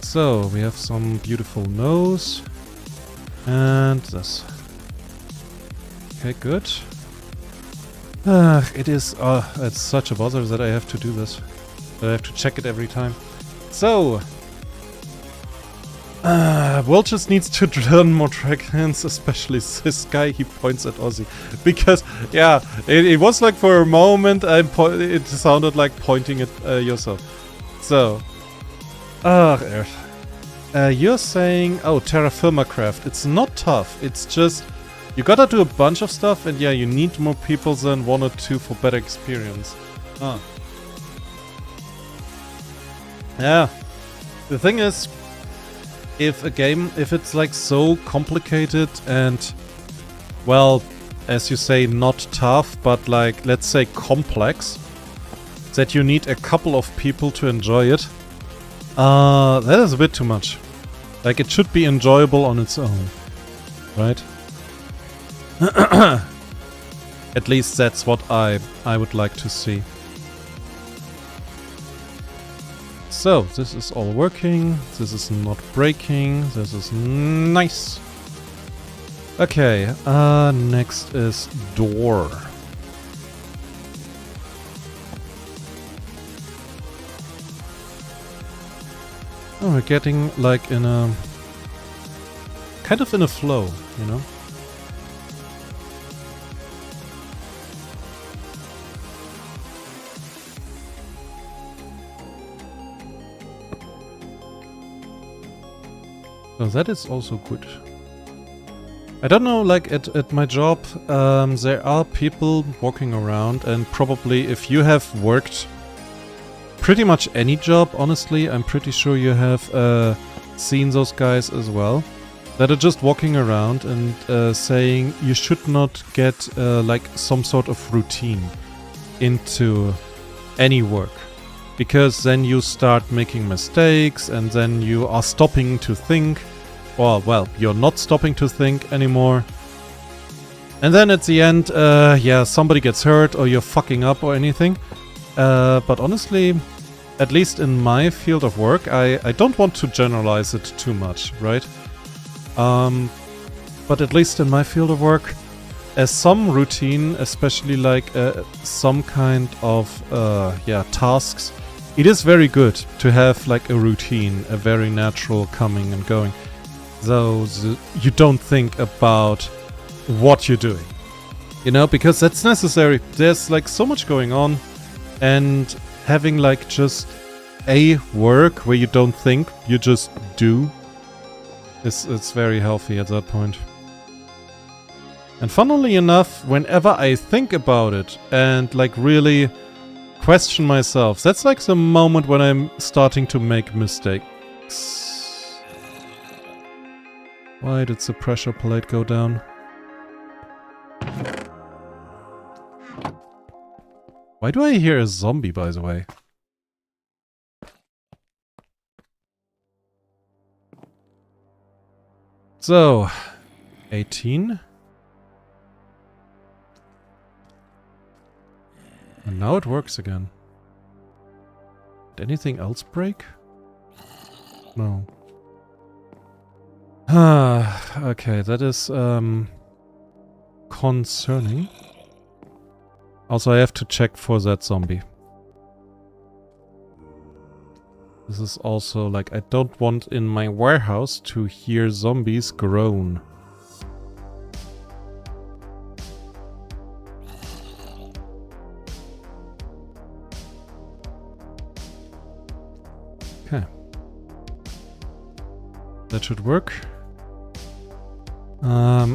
So, we have some beautiful nose. And this. Okay, good. It's such a bother that I have to do this. I have to check it every time. So, Will just needs to learn more dragons, especially this guy, he points at Ozzy. Because, yeah, it was like for a moment, it sounded like pointing at yourself. So, you're saying, oh, terra firma craft. It's not tough, it's just, you gotta do a bunch of stuff, and yeah, you need more people than 1 or 2 for better experience. Yeah. The thing is, if it's like so complicated and, well, as you say, not tough, but like, let's say complex, that you need a couple of people to enjoy it, that is a bit too much. Like, it should be enjoyable on its own, right? At least that's what I would like to see. So, this is all working, this is not breaking, this is nice. Okay, next is door. Oh, we're getting like in a... kind of in a flow, you know? So that is also good. I don't know, like at my job, there are people walking around, and probably if you have worked pretty much any job, honestly, I'm pretty sure you have seen those guys as well, that are just walking around and saying you should not get like some sort of routine into any work, because then you start making mistakes and then you are stopping to think. Or, well, you're not stopping to think anymore. And then at the end, yeah, somebody gets hurt or you're fucking up or anything. But honestly, at least in my field of work, I don't want to generalize it too much, right? But at least in my field of work, as some routine, especially like some kind of, yeah, tasks, it is very good to have like a routine, a very natural coming and going. So you don't think about what you're doing, you know, because that's necessary. There's like so much going on, and having like just a work where you don't think, you just do, it's very healthy at that point. And funnily enough, whenever I think about it and like really question myself, that's like the moment when I'm starting to make mistakes. Why did the pressure plate go down? Why do I hear a zombie, by the way? So, 18. And now it works again. Did anything else break? No. Okay, that is concerning. Also, I have to check for that zombie. This is also like, I don't want in my warehouse to hear zombies groan. Okay. That should work.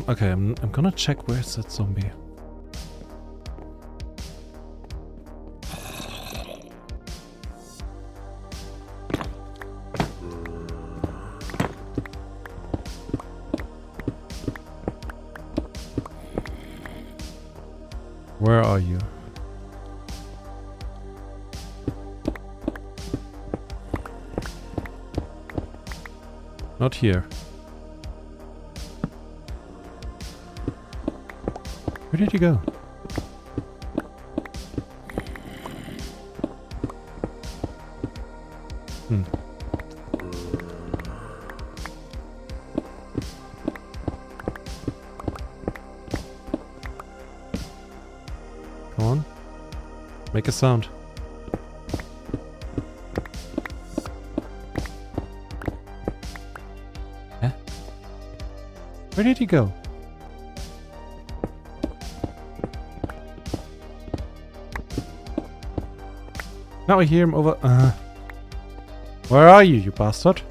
Okay, I'm gonna check where's that zombie. Where are you? Not here. Where did you go? Come on. Make a sound. Huh? Where did he go? Now I hear him over... Where are you, you bastard?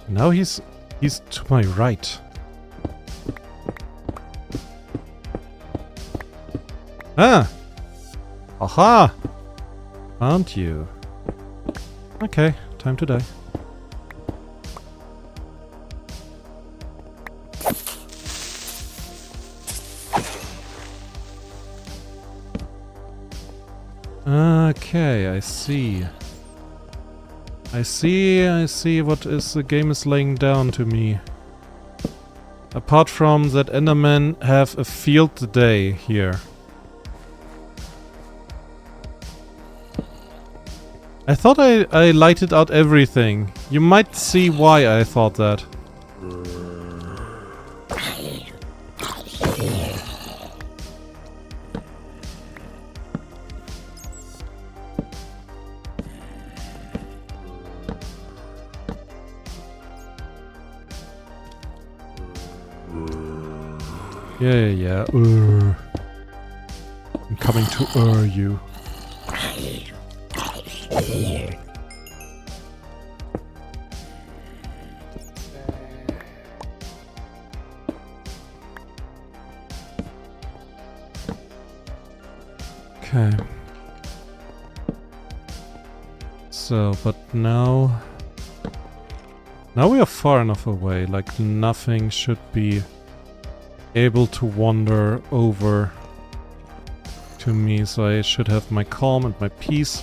Now he's to my right. Ah! Aha! Aren't you? Okay, time to die. Okay, I see. I see what is the game is laying down to me. Apart from that Endermen have a field day here. I thought I lighted out everything. You might see why I thought that. Yeah. I'm coming to you. Okay. So, but now we are far enough away, like nothing should be able to wander over to me, so I should have my calm and my peace.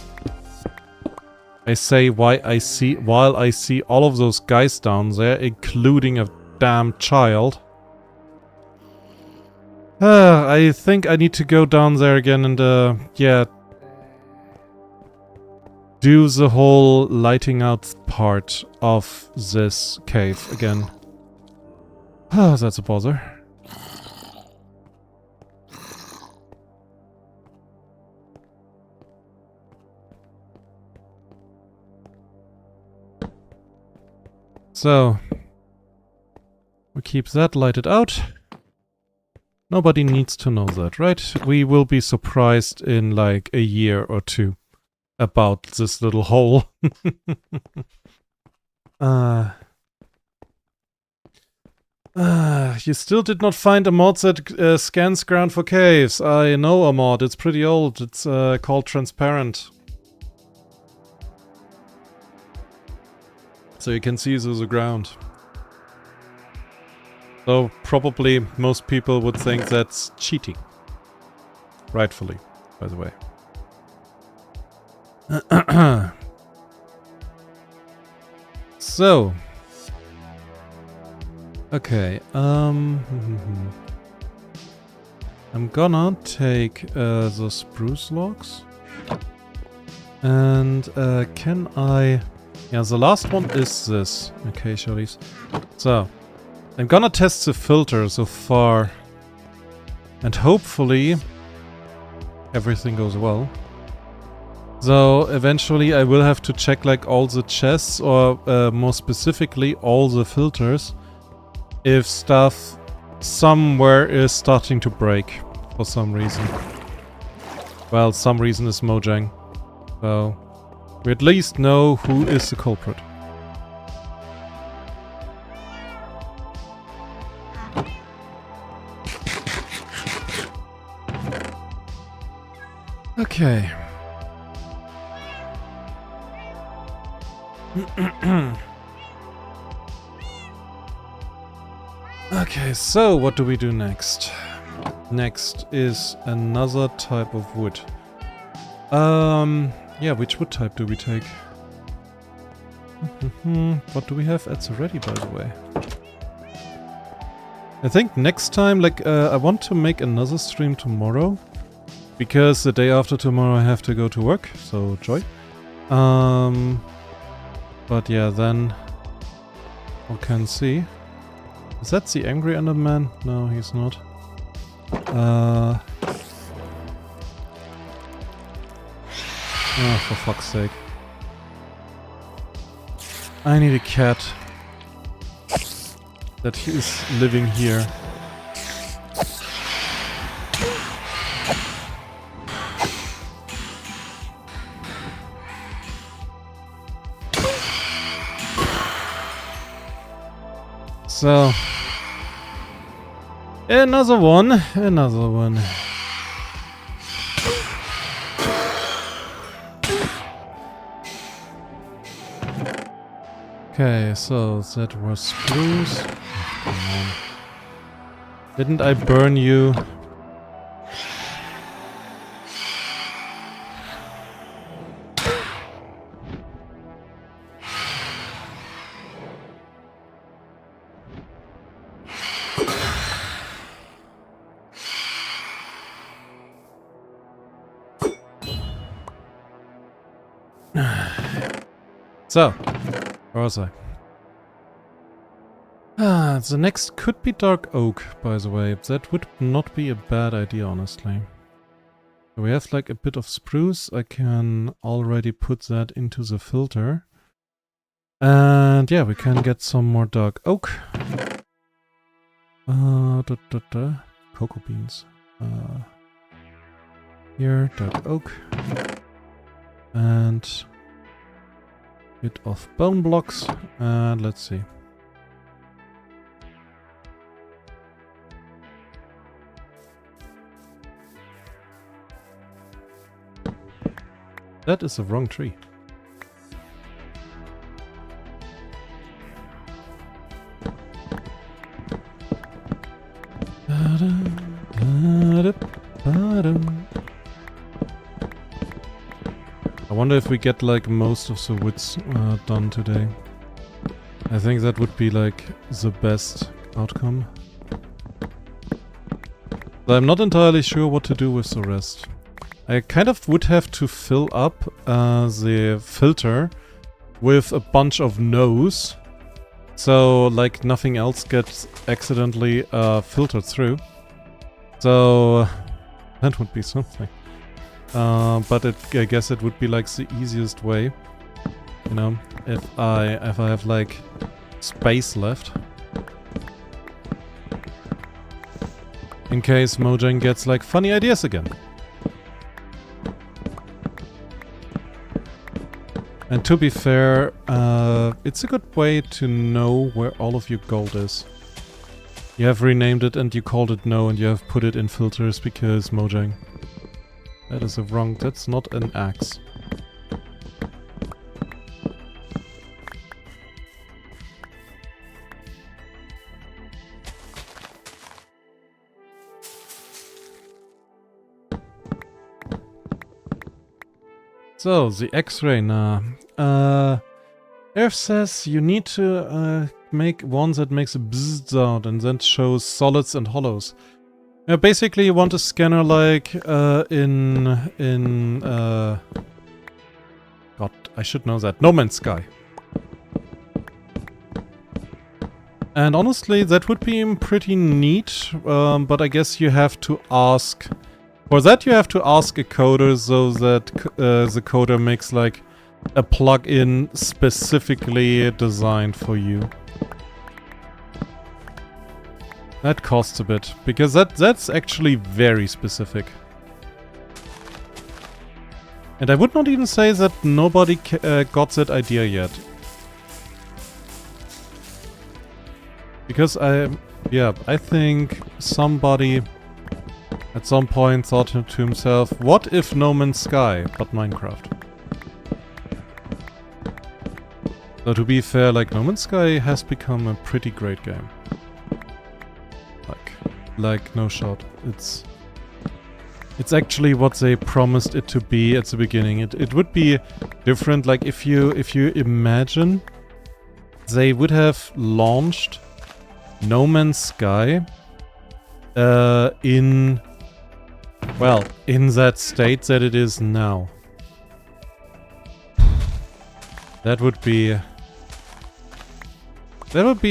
I say while I see all of those guys down there, including a damn child. I think I need to go down there again and, yeah, do the whole lighting out part of this cave again. That's a bother. So, we keep that lighted out. Nobody needs to know that, right? We will be surprised in like a year or two about this little hole. You still did not find a mod that scans ground for caves. I know a mod, it's pretty old. It's called Transparent. So you can see through the ground. So probably most people would think that's cheating. Rightfully, by the way. So. Okay, I'm gonna take the spruce logs. And can I... Yeah, the last one is this. Okay, leaves. So, I'm gonna test the filter so far. And hopefully everything goes well. So eventually I will have to check like all the chests, or more specifically all the filters, if stuff somewhere is starting to break for some reason. Well, some reason is Mojang. So we at least know who is the culprit. Okay. Okay, so what do we do next? Next is another type of wood. Yeah, which wood type do we take? What do we have at the ready, by the way? I think next time, like, I want to make another stream tomorrow. Because the day after tomorrow I have to go to work, so joy. But yeah, then we can see. Is that the angry Enderman? No, he's not. Oh, for fuck's sake. I need a cat that is living here. So, another one. Okay, so that was spruce. Oh, come on. Didn't I burn you? So, where was I? The next could be dark oak, by the way. That would not be a bad idea, honestly. So we have like a bit of spruce. I can already put that into the filter. And yeah, we can get some more dark oak. cocoa beans. Here, dark oak. And bit of bone blocks. And let's see. That is the wrong tree. I wonder if we get like most of the woods done today. I think that would be like the best outcome. But I'm not entirely sure what to do with the rest. I kind of would have to fill up the filter with a bunch of no's. So like nothing else gets accidentally filtered through. So that would be something. But I guess it would be like the easiest way, you know, if I have like space left, in case Mojang gets like funny ideas again. And to be fair, it's a good way to know where all of your gold is. You have renamed it and you called it no, and you have put it in filters because Mojang. That is a wrong, that's not an axe. So, the X-ray now. Earth says you need to make one that makes a bzzz sound and then shows solids and hollows. Basically, you want a scanner like in God, I should know that. No Man's Sky. And honestly, that would be pretty neat, but I guess you have to ask... For that you have to ask a coder so that the coder makes like a plugin specifically designed for you. That costs a bit, because that's actually very specific. And I would not even say that nobody got that idea yet. Because I think somebody at some point thought to himself, what if No Man's Sky, but Minecraft? So to be fair, like No Man's Sky has become a pretty great game. Like no shot. It's actually what they promised it to be at the beginning. It would be different, like if you imagine they would have launched No Man's Sky in that state that it is now. That would be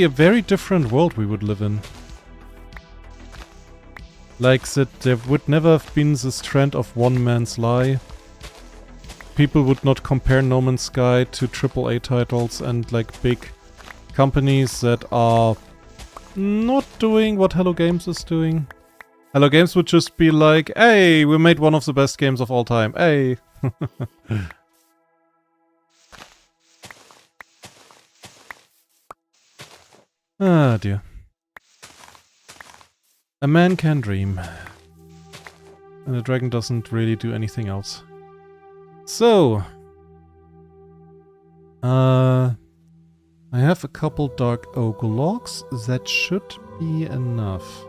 a very different world we would live in. Like that there would never have been this trend of one man's lie. People would not compare No Man's Sky to AAA titles and like big companies that are not doing what Hello Games is doing. Hello Games would just be like, hey, we made one of the best games of all time, hey. Ah dear. A man can dream. And a dragon doesn't really do anything else. So... I have a couple dark oak logs. That should be enough.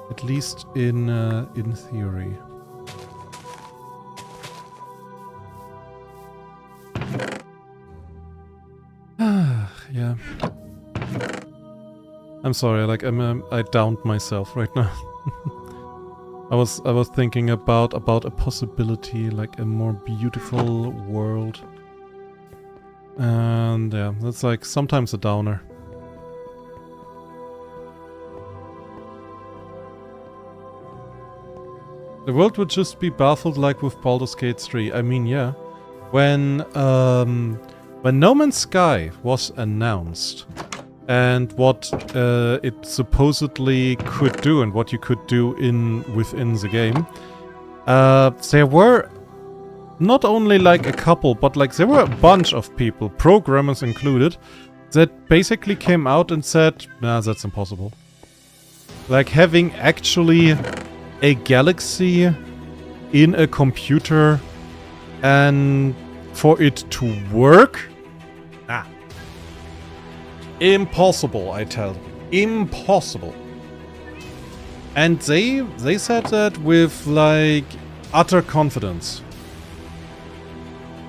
At least in theory. Yeah. I'm sorry, like I downed myself right now. I was thinking about a possibility, like a more beautiful world. And yeah, that's like sometimes a downer. The world would just be baffled like with Baldur's Gate 3. I mean, yeah. When No Man's Sky was announced, and what it supposedly could do and what you could do within the game. There were not only like a couple, but like there were a bunch of people, programmers included, that basically came out and said, nah, that's impossible. Like having actually a galaxy in a computer and for it to work? Ah. Impossible, I tell you. Impossible. And they said that with like utter confidence.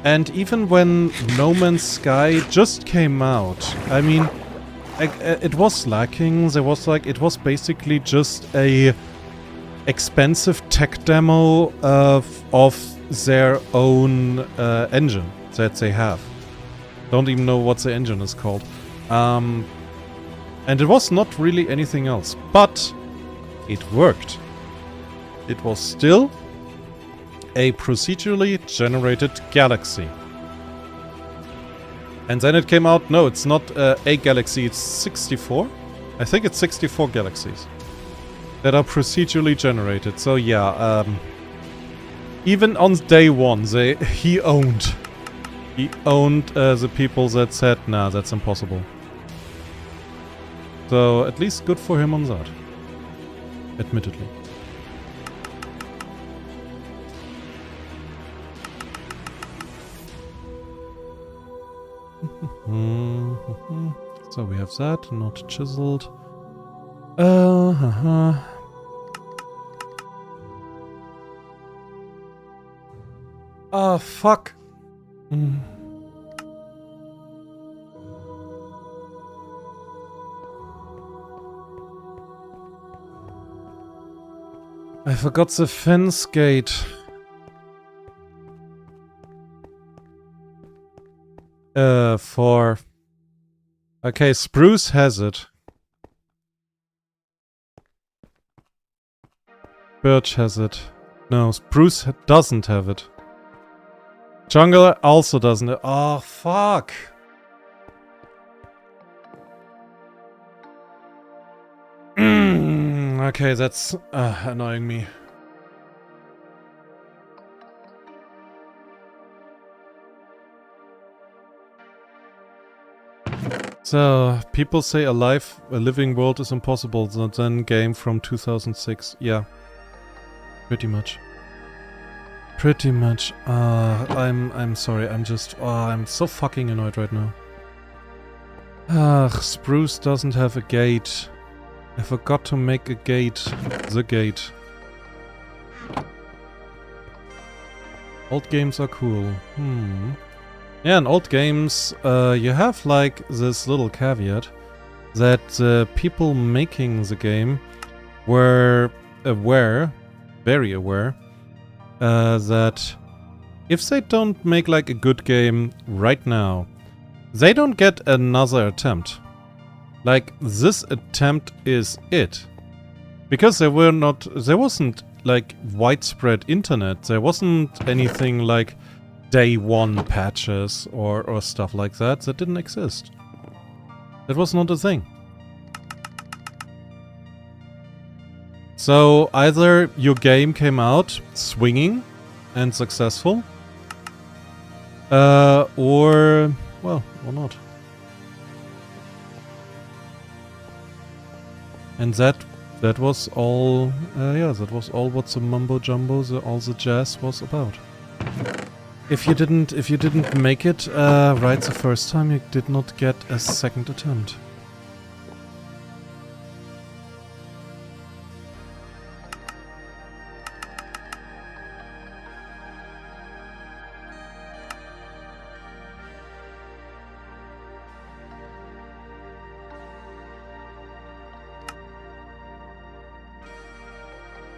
And even when No Man's Sky just came out, I mean, it was lacking. There was like, it was basically just a expensive tech demo of their own engine that they have. Don't even know what the engine is called. And it was not really anything else, but it worked. It was still a procedurally generated galaxy. And then it came out, no, it's not a galaxy, it's 64. I think it's 64 galaxies that are procedurally generated. So yeah, even on day one, he owned the people that said, nah, that's impossible. So at least good for him on that. Admittedly. So we have that, not chiseled. Oh, fuck. I forgot the fence gate. Okay, Spruce has it. Birch has it. No, Spruce doesn't have it. Jungle also doesn't. Oh, fuck. Okay, that's annoying me. So, people say a living world is impossible, then game from 2006. Yeah. Pretty much. Pretty much. I'm sorry, I'm just... I'm so fucking annoyed right now. Spruce doesn't have a gate. I forgot to make a gate. The gate. Old games are cool. Yeah, in old games, you have like this little caveat that the people making the game were aware, very aware, that if they don't make like a good game right now, they don't get another attempt. Like, this attempt is it. Because there wasn't like widespread internet, there wasn't anything like day one patches or stuff like that didn't exist. That was not a thing. So either your game came out swinging and successful, or, well, or not. And that was all, yeah, that was all what the mumbo jumbo, all the jazz was about. If you didn't make it right the first time, you did not get a second attempt.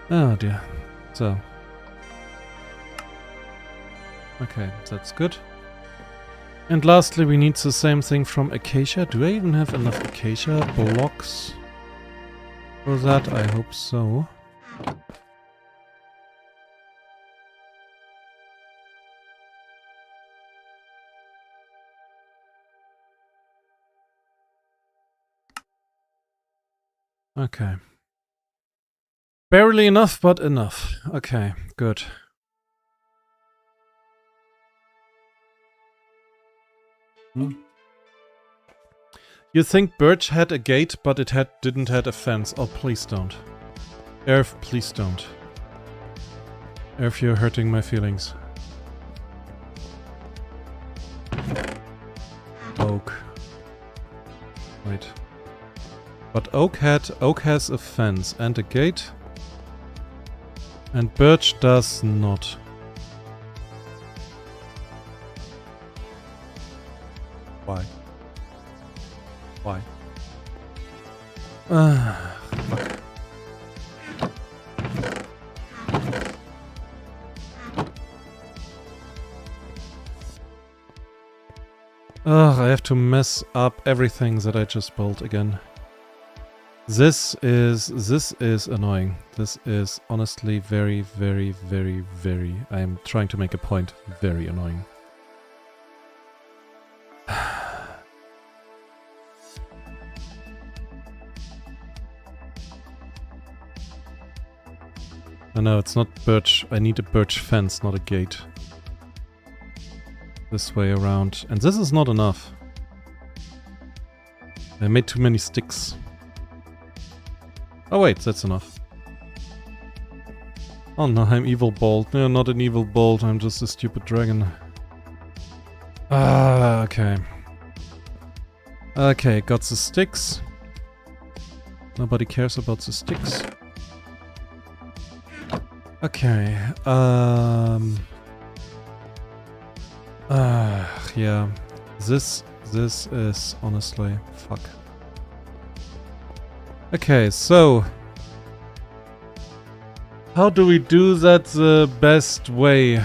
Oh dear. So. Okay, that's good. And lastly, we need the same thing from Acacia. Do I even have enough Acacia blocks for that? I hope so. Okay. Barely enough, but enough. Okay, good. You think Birch had a gate, but it didn't have a fence. Oh, please don't. Earth, please don't. Earth, you're hurting my feelings. Oak. Wait. But Oak has a fence and a gate. And Birch does not. Why? Why? Fuck. Ugh, I have to mess up everything that I just built again. This is annoying. This is honestly very, very, very, very, I am trying to make a point, very annoying. No, it's not birch. I need a birch fence, not a gate. This way around. And this is not enough. I made too many sticks. Oh wait, that's enough. Oh no, I'm evil bold. No, not an evil bold, I'm just a stupid dragon. Ah, okay. Okay, got the sticks. Nobody cares about the sticks. Okay, yeah. This is honestly, fuck. Okay, so how do we do that the best way?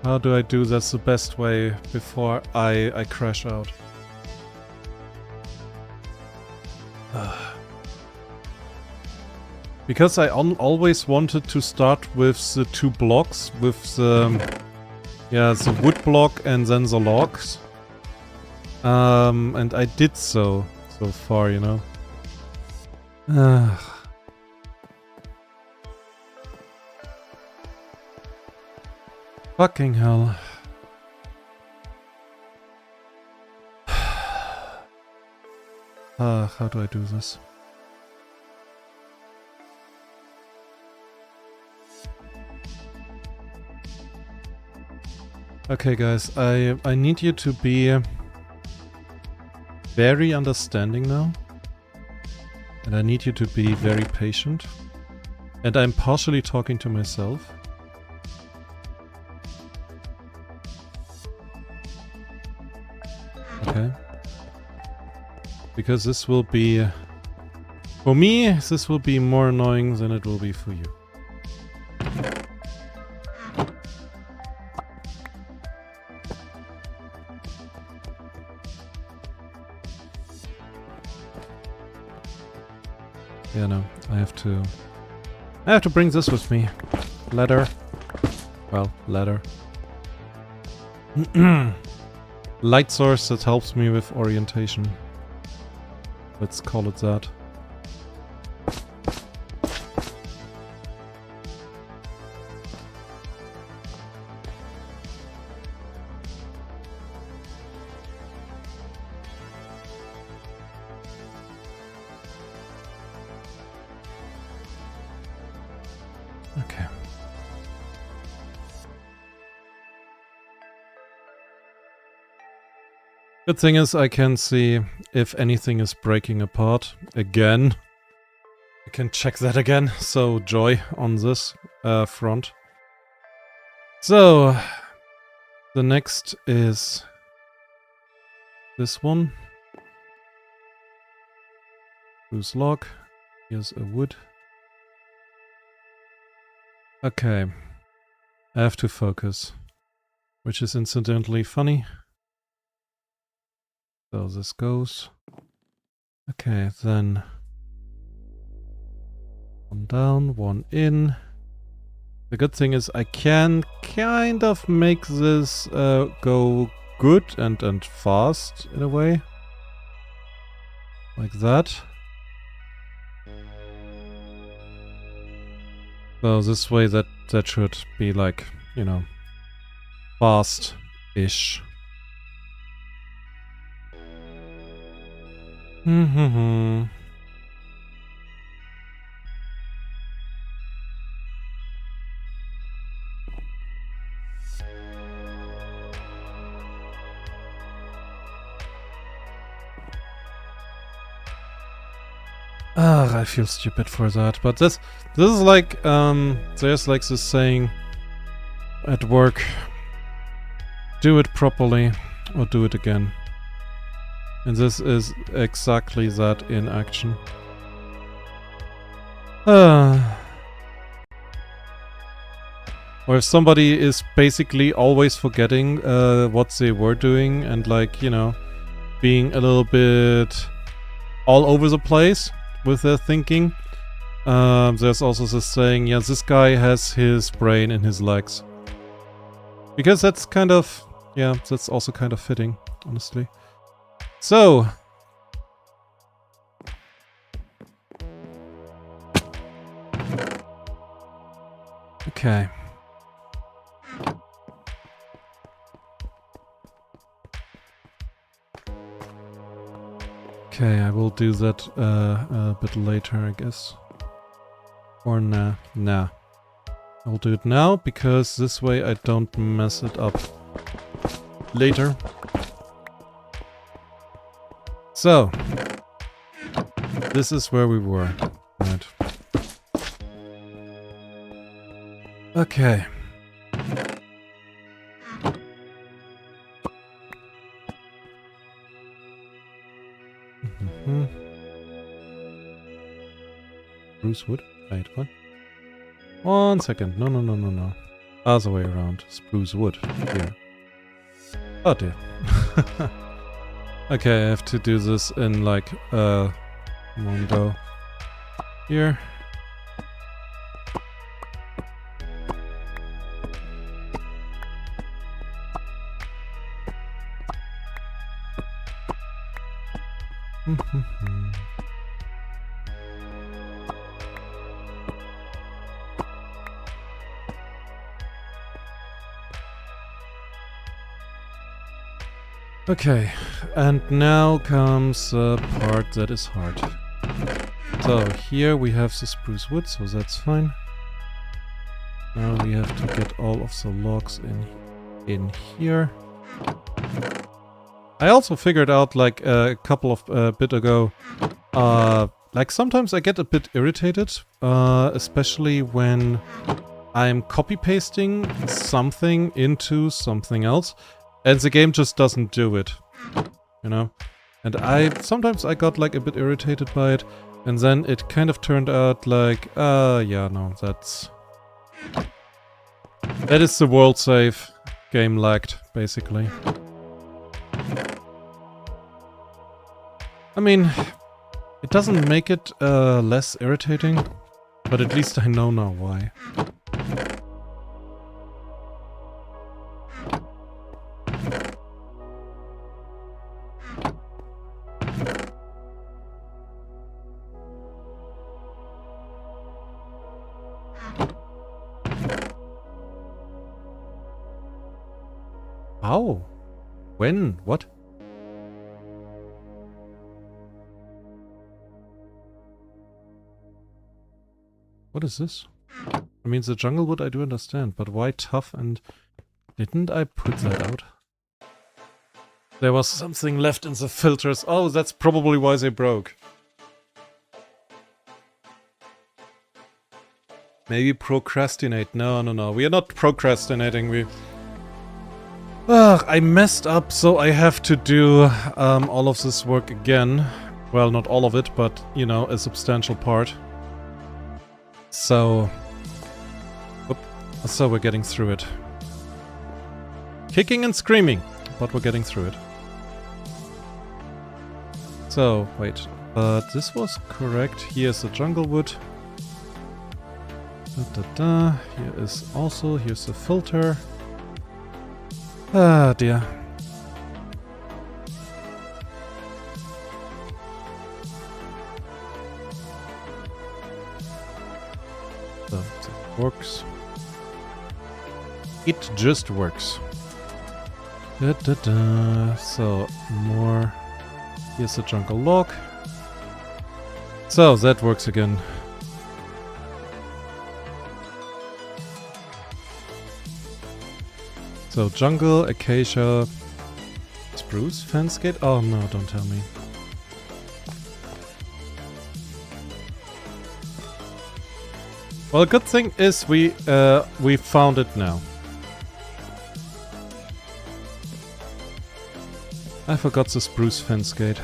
How do I do that the best way before I crash out? Because I always wanted to start with the 2 blocks, with the, yeah, the wood block and then the logs. And I did so far, you know. Fucking hell. How do I do this? Okay guys, I need you to be very understanding now. And I need you to be very patient. And I'm partially talking to myself. Okay. Because this will be... For me, this will be more annoying than it will be for you. Yeah, no, I have to bring this with me. Ladder. Well, ladder. Light source that helps me with orientation. Let's call it that. Okay. Good thing is I can see if anything is breaking apart again. I can check that again, so joy on this front. So, the next is this one. Loose log. Here's a wood. Okay. I have to focus. Which is incidentally funny. So this goes. Okay, then one down, one in. The good thing is I can kind of make this go good and fast in a way. Like that. So this way that should be like, you know, fast-ish. Ah, I feel stupid for that, but this is like, there's like this saying at work, do it properly or do it again. And this is exactly that in action. Or if somebody is basically always forgetting what they were doing and like, you know, being a little bit all over the place with their thinking. There's also this saying, yeah, this guy has his brain in his legs. Because that's kind of, yeah, that's also kind of fitting, honestly. So. Okay. Okay, I will do that a bit later, I guess. Or nah. Nah. I'll do it now, because this way I don't mess it up later. So. This is where we were. Right. Okay. Spruce wood? Wait, what? 1 second. No. Other way around. Spruce wood. Here. Oh dear. Okay, I have to do this in like, one go. Here. Okay, and now comes the part that is hard. So here we have the spruce wood, so that's fine. Now we have to get all of the logs in here. I also figured out like a couple of bit ago, like sometimes I get a bit irritated, especially when I'm copy-pasting something into something else. And the game just doesn't do it, you know? And sometimes I got like a bit irritated by it, and then it kind of turned out like, yeah, no, that is the world save. Game lagged, basically. I mean, it doesn't make it less irritating, but at least I know now why. How? When? What? What is this? I mean, the jungle wood I do understand, but why tough and... Didn't I put that out? There was something left in the filters. Oh, that's probably why they broke. Maybe procrastinate. No. We are not procrastinating. Ugh, I messed up, so I have to do all of this work again. Well, not all of it, but, you know, a substantial part. So... So we're getting through it. Kicking and screaming, but we're getting through it. So, wait. This was correct. Here's the jungle wood. Here is also, here's the filter. Ah, dear. So it works. It just works. So more. Here's the jungle log. So that works again. So jungle, acacia, spruce, fence gate. Oh no, don't tell me. Well, good thing is we found it now. I forgot the spruce fence gate.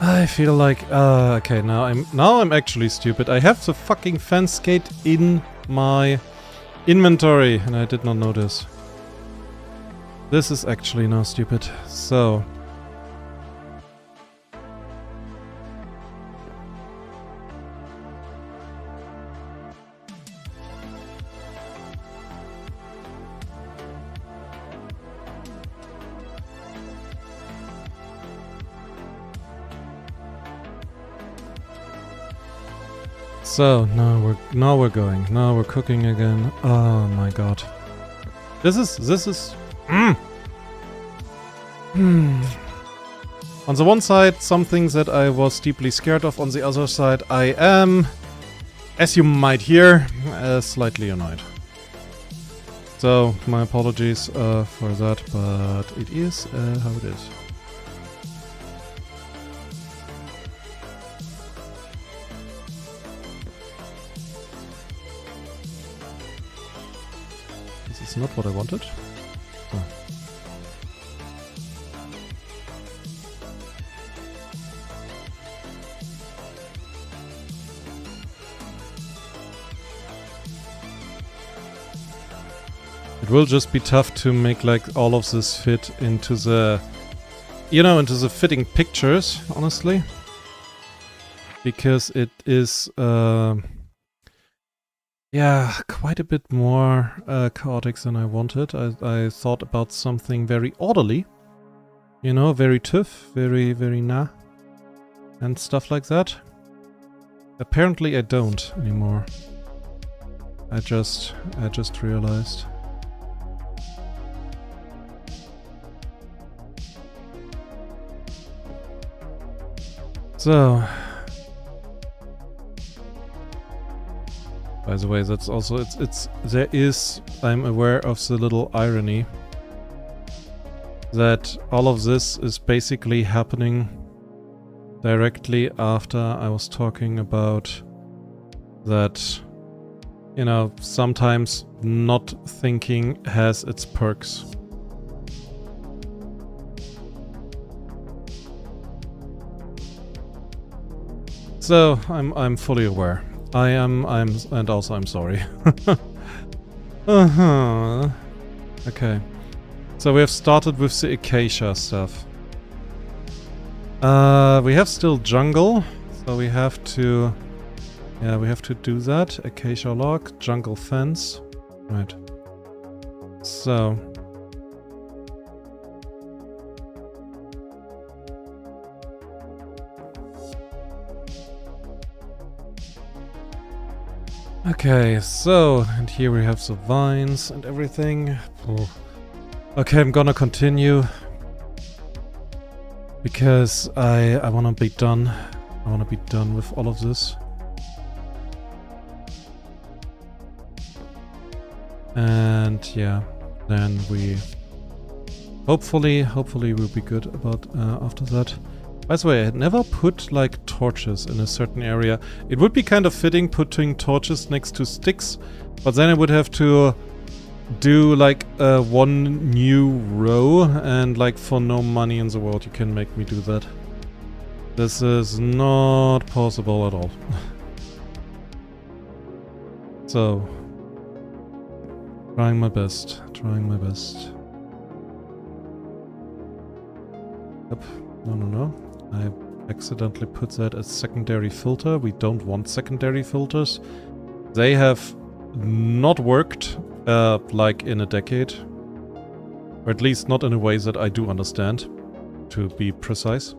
I feel like okay, now I'm actually stupid. I have the fucking fence gate in my inventory and I did not notice. This is actually now stupid. So now we're going. Now we're cooking again. Oh my god. This is On the one side, some things that I was deeply scared of. On the other side, I am, as you might hear, slightly annoyed. So, my apologies for that, but it is how it is. This is not what I wanted. So. It will just be tough to make like all of this fit into the, you know, into the fitting pictures, honestly. Because it is, yeah, quite a bit more chaotic than I wanted. I thought about something very orderly, you know, very tough, very nah, and stuff like that. Apparently I don't anymore. I just realized. So, by the way, that's also, there is, I'm aware of the little irony that all of this is basically happening directly after I was talking about that, you know, sometimes not thinking has its perks. So, I'm fully aware. And also I'm sorry. Okay. So we have started with the acacia stuff. We have still jungle, so we have to... Yeah, we have to do that. Acacia log, jungle fence. Right. So... Okay, so, and here we have the vines and everything. Oh. Okay, I'm gonna continue. Because I wanna be done. I wanna be done with all of this. And yeah, then we... Hopefully we'll be good about after that. By the way, I had never put like torches in a certain area. It would be kind of fitting putting torches next to sticks, but then I would have to do like one new row, and like for no money in the world you can make me do that. This is not possible at all. So, trying my best, Yep. No. accidentally put that as secondary filter. We don't want secondary filters. They have not worked like in a decade. Or at least not in a way that I do understand, to be precise.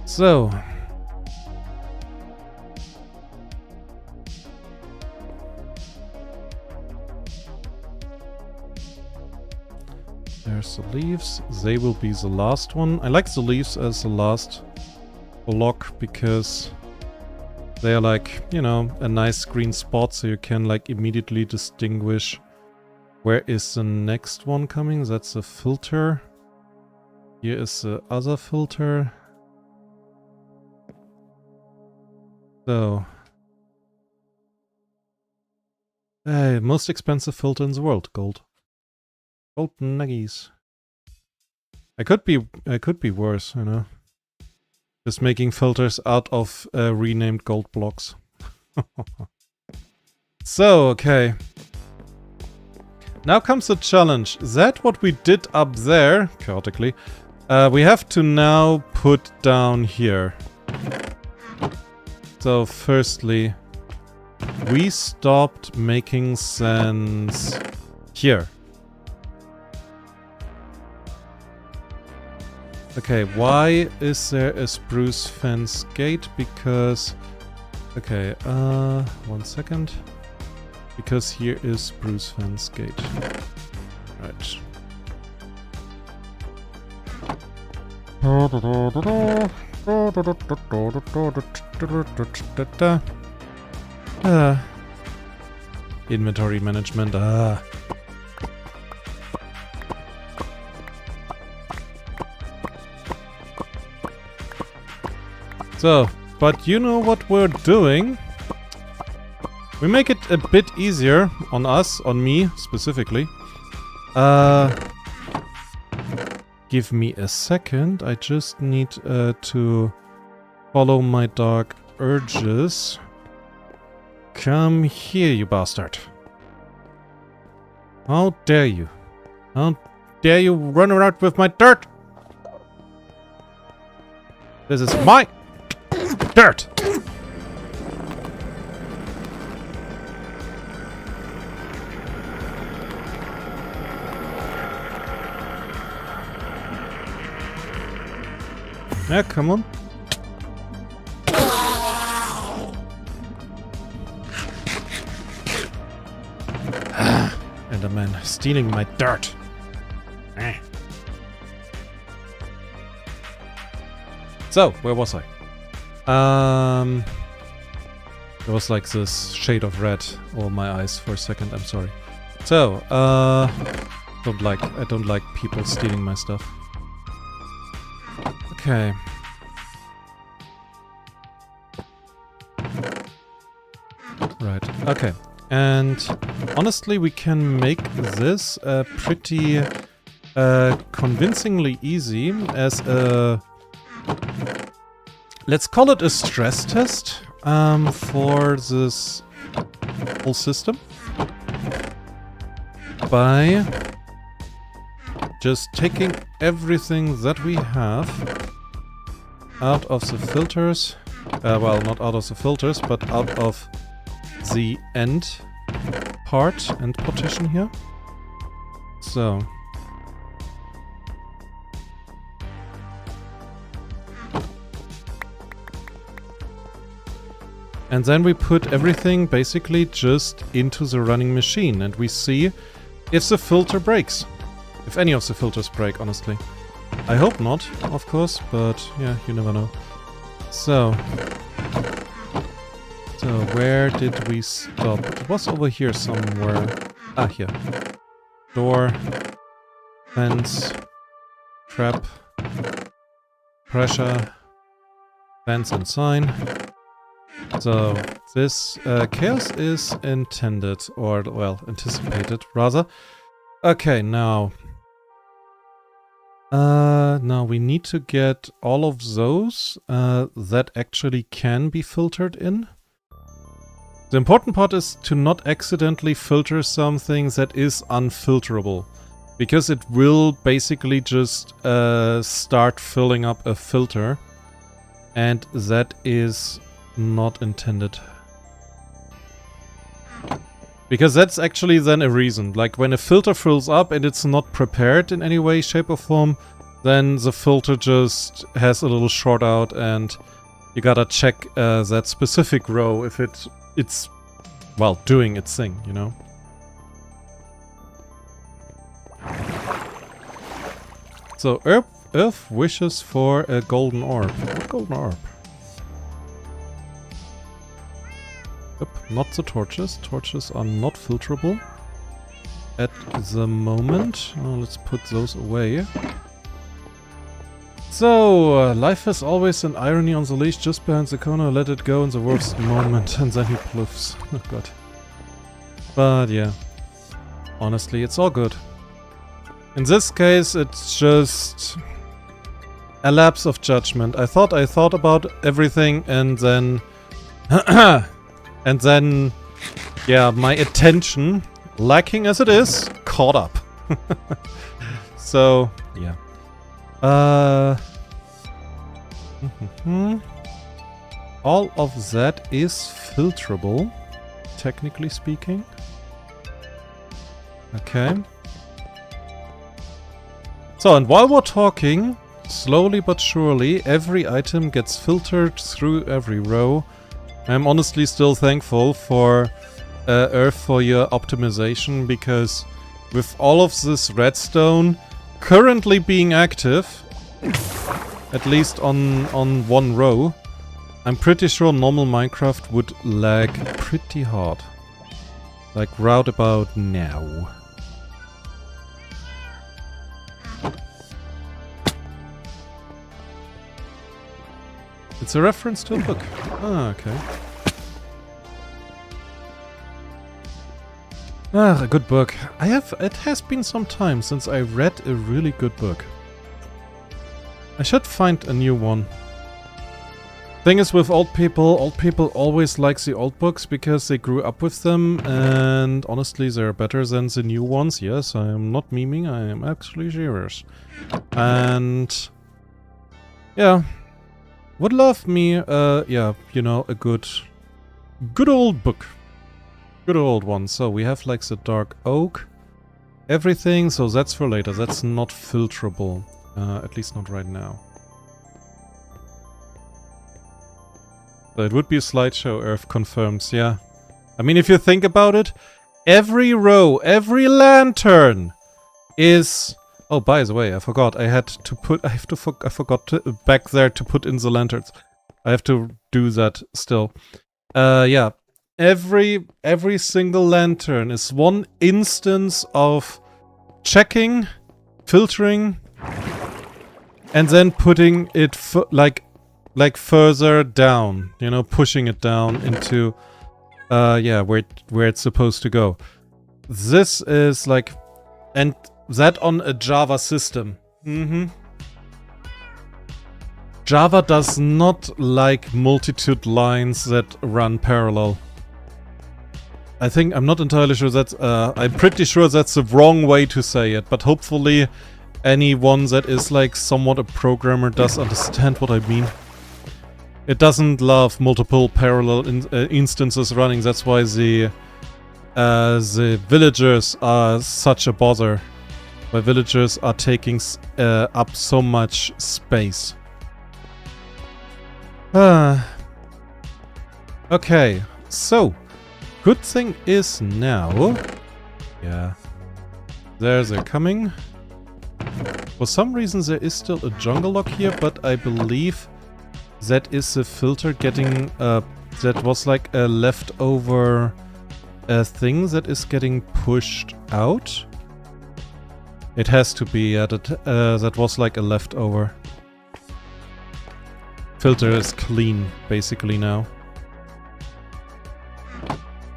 So. There's the leaves. They will be the last one. I like the leaves as the last block because they are like, you know, a nice green spot so you can like immediately distinguish where is the next one coming. That's a filter. Here is the other filter. So, most expensive filter in the world, gold. Gold nuggies. I could be worse, you know. Just making filters out of renamed gold blocks. So, okay. Now comes the challenge. That what we did up there, chaotically, we have to now put down here. So, firstly, we stopped making sense here. Okay, why is there a spruce fence gate? Because... Okay, 1 second. Because here is spruce fence gate. Right. Inventory management, So, but you know what we're doing? We make it a bit easier on us, on me specifically. Give me a second. I just need to follow my dark urges. Come here, you bastard. How dare you? How dare you run around with my dirt? This is my dirt! Yeah, come on. Enderman stealing my dirt. So, where was I? There was like this shade of red over my eyes for a second, I'm sorry. So, I don't like people stealing my stuff. Okay. Right, okay. And honestly, we can make this pretty convincingly easy as a... Let's call it a stress test for this whole system. By just taking everything that we have out of the filters. Well, not out of the filters, but out of the end part, end partition here. So. And then we put everything basically just into the running machine and we see if the filter breaks. If any of the filters break, honestly. I hope not, of course, but yeah, you never know. So where did we stop? It was over here somewhere. Ah, here. Door, fence, trap, pressure, fence and sign. So, this chaos is intended, or, well, anticipated, rather. Okay, now. Now we need to get all of those that actually can be filtered in. The important part is to not accidentally filter something that is unfilterable, because it will basically just start filling up a filter, and that is not intended. Because that's actually then a reason. Like when a filter fills up and it's not prepared in any way, shape or form, then the filter just has a little short out and you gotta check that specific row if it's, well, doing its thing, you know? So Earth wishes for a golden orb. What golden orb? Not the torches. Torches are not filterable at the moment. Let's put those away. So, life is always an irony on the leash just behind the corner. Let it go in the worst moment. And then he pluffs. Oh god. But yeah. Honestly, it's all good. In this case, it's just a lapse of judgment. I thought about everything and then... And then, yeah, my attention, lacking as it is, caught up. So, yeah. All of that is filterable, technically speaking. Okay. So, and while we're talking, slowly but surely, every item gets filtered through every row. I'm honestly still thankful for Earth for your optimization, because with all of this redstone currently being active, at least on one row, I'm pretty sure normal Minecraft would lag pretty hard. Like round about now. It's a reference to a book. Ah, okay. Ah, a good book. It has been some time since I read a really good book. I should find a new one. Thing is with old people always like the old books because they grew up with them, and honestly they're better than the new ones. Yes, I am not memeing, I am actually serious. And yeah. Would love me, yeah, you know, a good old book. Good old one. So we have like the dark oak, everything, so that's for later. That's not filterable, at least not right now. So it would be a slideshow, Earth confirms, yeah. I mean, if you think about it, every row, every lantern is... Oh, by the way, I forgot. I forgot back there to put in the lanterns. I have to do that still. Yeah. Every single lantern is one instance of checking, filtering, and then putting it like further down. You know, pushing it down into yeah, where it's supposed to go. This is like, and that on a Java system. Java does not like multitude lines that run parallel. I'm not entirely sure that's, I'm pretty sure that's the wrong way to say it, but hopefully anyone that is like somewhat a programmer does understand what I mean. It doesn't love multiple parallel instances running, that's why the villagers are such a bother. My villagers are taking up so much space. Okay, so good thing is now, yeah, they're coming. For some reason there is still a jungle lock here, but I believe that is the filter getting that was like a leftover thing that is getting pushed out. It has to be, that was like a leftover. Filter is clean, basically, now.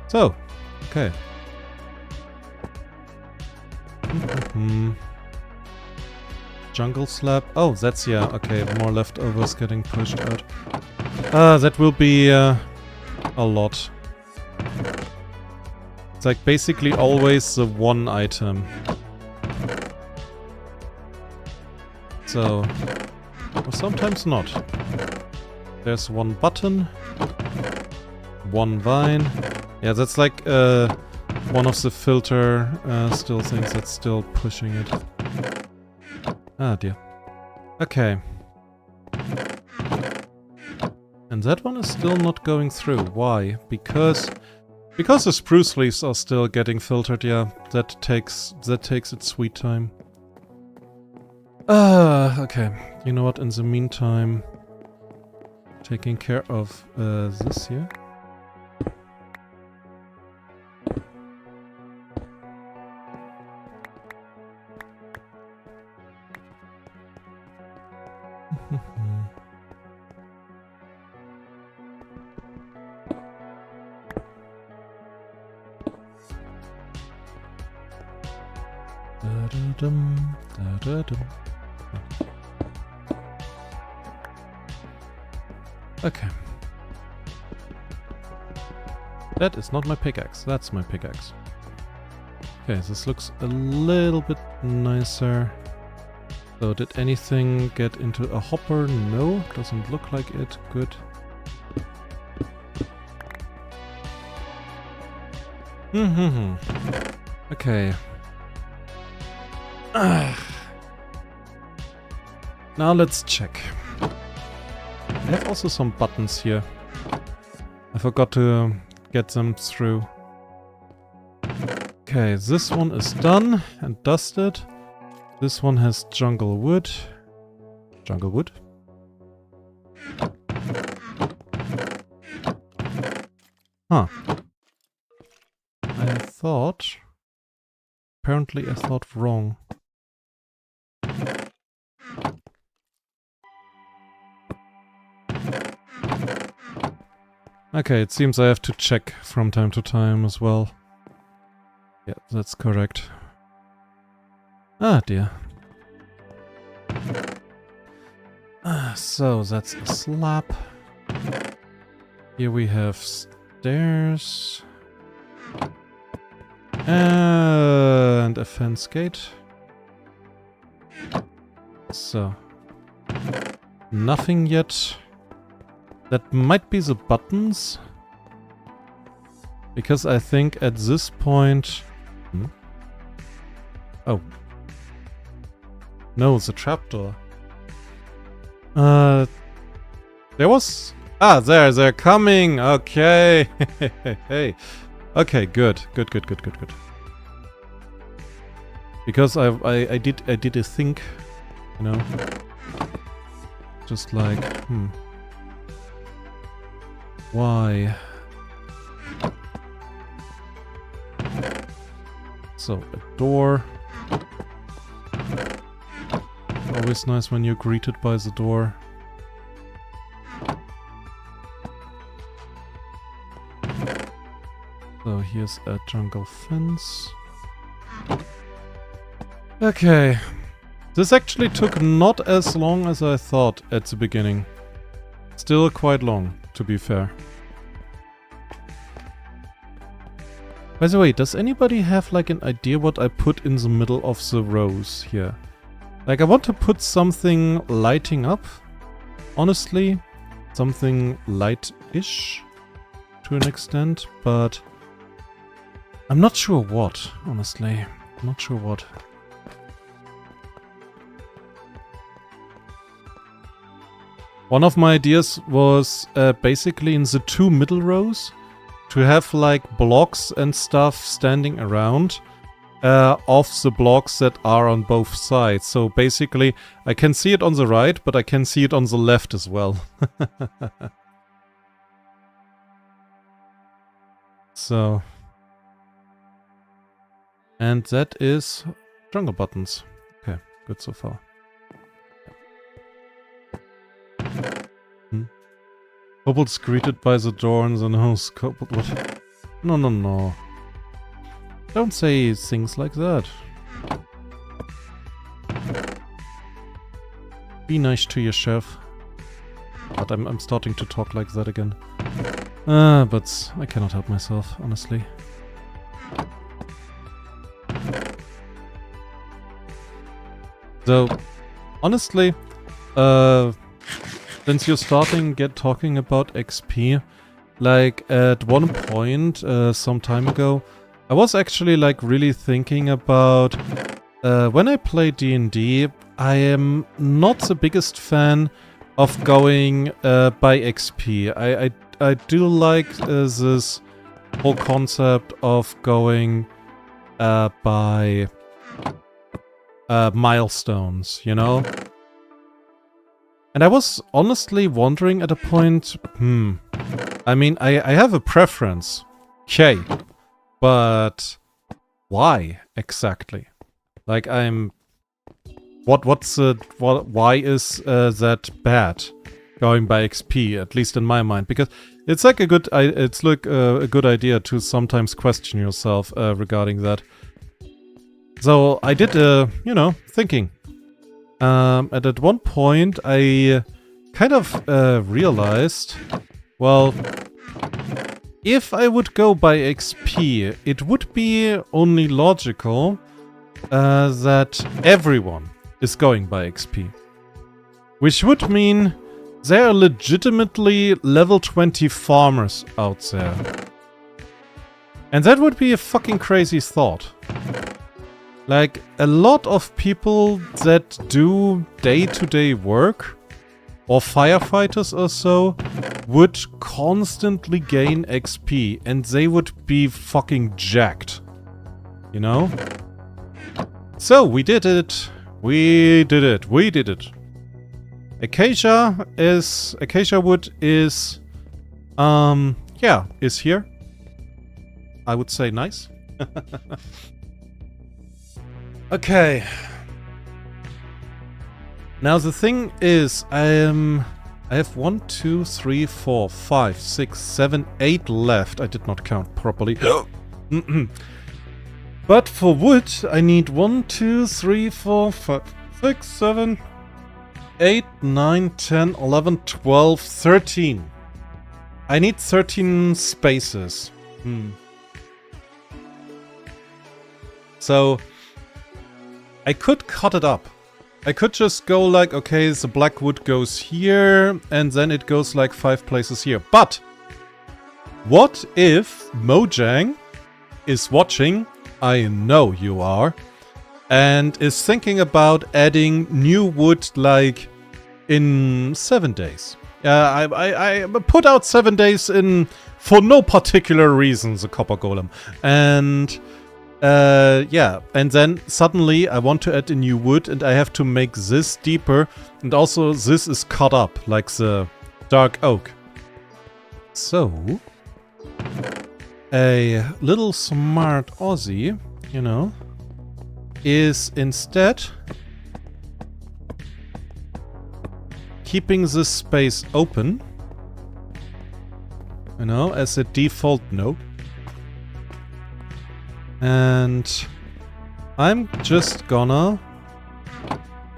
So, okay. jungle slab. Oh, that's, yeah, okay, more leftovers getting pushed out. That will be a lot. It's like basically always the one item. So, or sometimes not. There's one button, one vine. Yeah, that's like one of the filter still things that's still pushing it. Ah dear. Okay. And that one is still not going through. Why? Because the spruce leaves are still getting filtered. Yeah, that takes its sweet time. Okay. You know what? In the meantime, taking care of this here. Da-da-dum, da-da-dum. Okay. That is not my pickaxe. That's my pickaxe. Okay, this looks a little bit nicer. So did anything get into a hopper? No, doesn't look like it. Good. Okay. Now let's check. I have also some buttons here. I forgot to get them through. Okay, this one is done and dusted. This one has jungle wood. Jungle wood? Huh. I thought... Apparently I thought wrong. Okay, it seems I have to check from time to time as well. Yeah, that's correct. Ah, dear. So that's a slab. Here we have stairs. And a fence gate. So. Nothing yet. That might be the buttons. Because I think at this point... Oh. No, the trapdoor. There was... Ah, they're coming! Okay! Hey. Okay, good. Good. Because I did a think, you know. Just like, why? So, a door. Always nice when you're greeted by the door. So here's a jungle fence. Okay. This actually took not as long as I thought at the beginning. Still quite long, to be fair. By the way, does anybody have like an idea what I put in the middle of the rows here? Like I want to put something lighting up. Honestly, something light-ish to an extent, but I'm not sure what, honestly. I'm not sure what. One of my ideas was basically in the two middle rows to have like blocks and stuff standing around of the blocks that are on both sides. So basically I can see it on the right, but I can see it on the left as well. So... And that is jungle buttons. Okay, good so far. Kobolds greeted by the door and the nose. Kobold, what? No. Don't say things like that. Be nice to yourself. But I'm starting to talk like that again. But I cannot help myself, honestly. So, honestly, since you're talking about XP, like at one point, some time ago, I was actually like really thinking about when I play D&D, I am not the biggest fan of going by XP. I do like this whole concept of going by milestones, you know? And I was honestly wondering at a point, I mean, I have a preference, okay, but why exactly? Like, why is that bad, going by XP, at least in my mind? Because it's like a good idea to sometimes question yourself regarding that. So I did, thinking. And at one point I kind of realized, well, if I would go by XP, it would be only logical that everyone is going by XP. Which would mean there are legitimately level 20 farmers out there. And that would be a fucking crazy thought. Like, a lot of people that do day-to-day work, or firefighters or so, would constantly gain XP, and they would be fucking jacked. You know? So, we did it. We did it. We did it. Acacia wood is, is here. I would say nice. Okay. Now the thing is, I have 1, 2, 3, 4, 5, 6, 7, 8 left. I did not count properly. But for wood, I need 1, 2, 3, 4, 5, 6, 7, 8, 9, 10, 11, 12, 13. I need 13 spaces. So I could cut it up. I could just go like, okay, the black wood goes here, and then it goes like 5 places here. But what if Mojang is watching, I know you are, and is thinking about adding new wood like in 7 days? I put out 7 days in for no particular reason, the copper golem. And and then suddenly I want to add a new wood and I have to make this deeper, and also this is cut up like the dark oak. So a little smart Aussie, you know, is instead keeping this space open, you know, as a default node. And I'm just gonna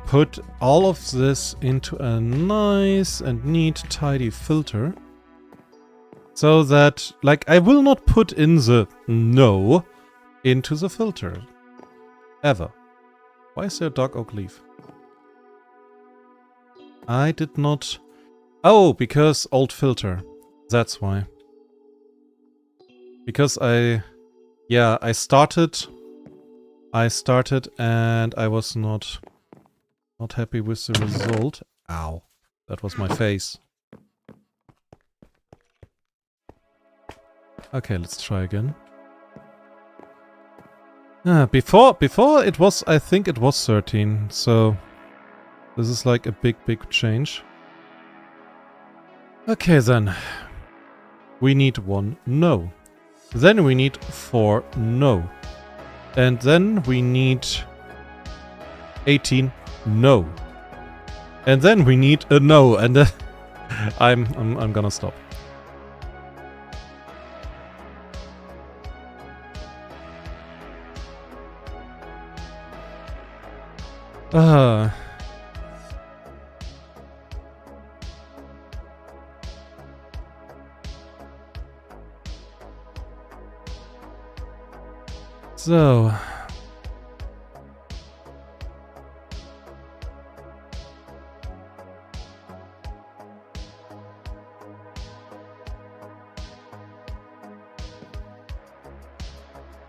put all of this into a nice and neat, tidy filter. So that, like, I will not put in the no into the filter. Ever. Why is there a dark oak leaf? I did not... Oh, because old filter. That's why. Because I started and I was not happy with the result. Ow. That was my face. Okay, let's try again. Before it was, I think it was 13, so this is like a big change. Okay then. We need 1 no. Then we need 4 no. And then we need 18 no. And then we need a no. And I'm gonna stop. So.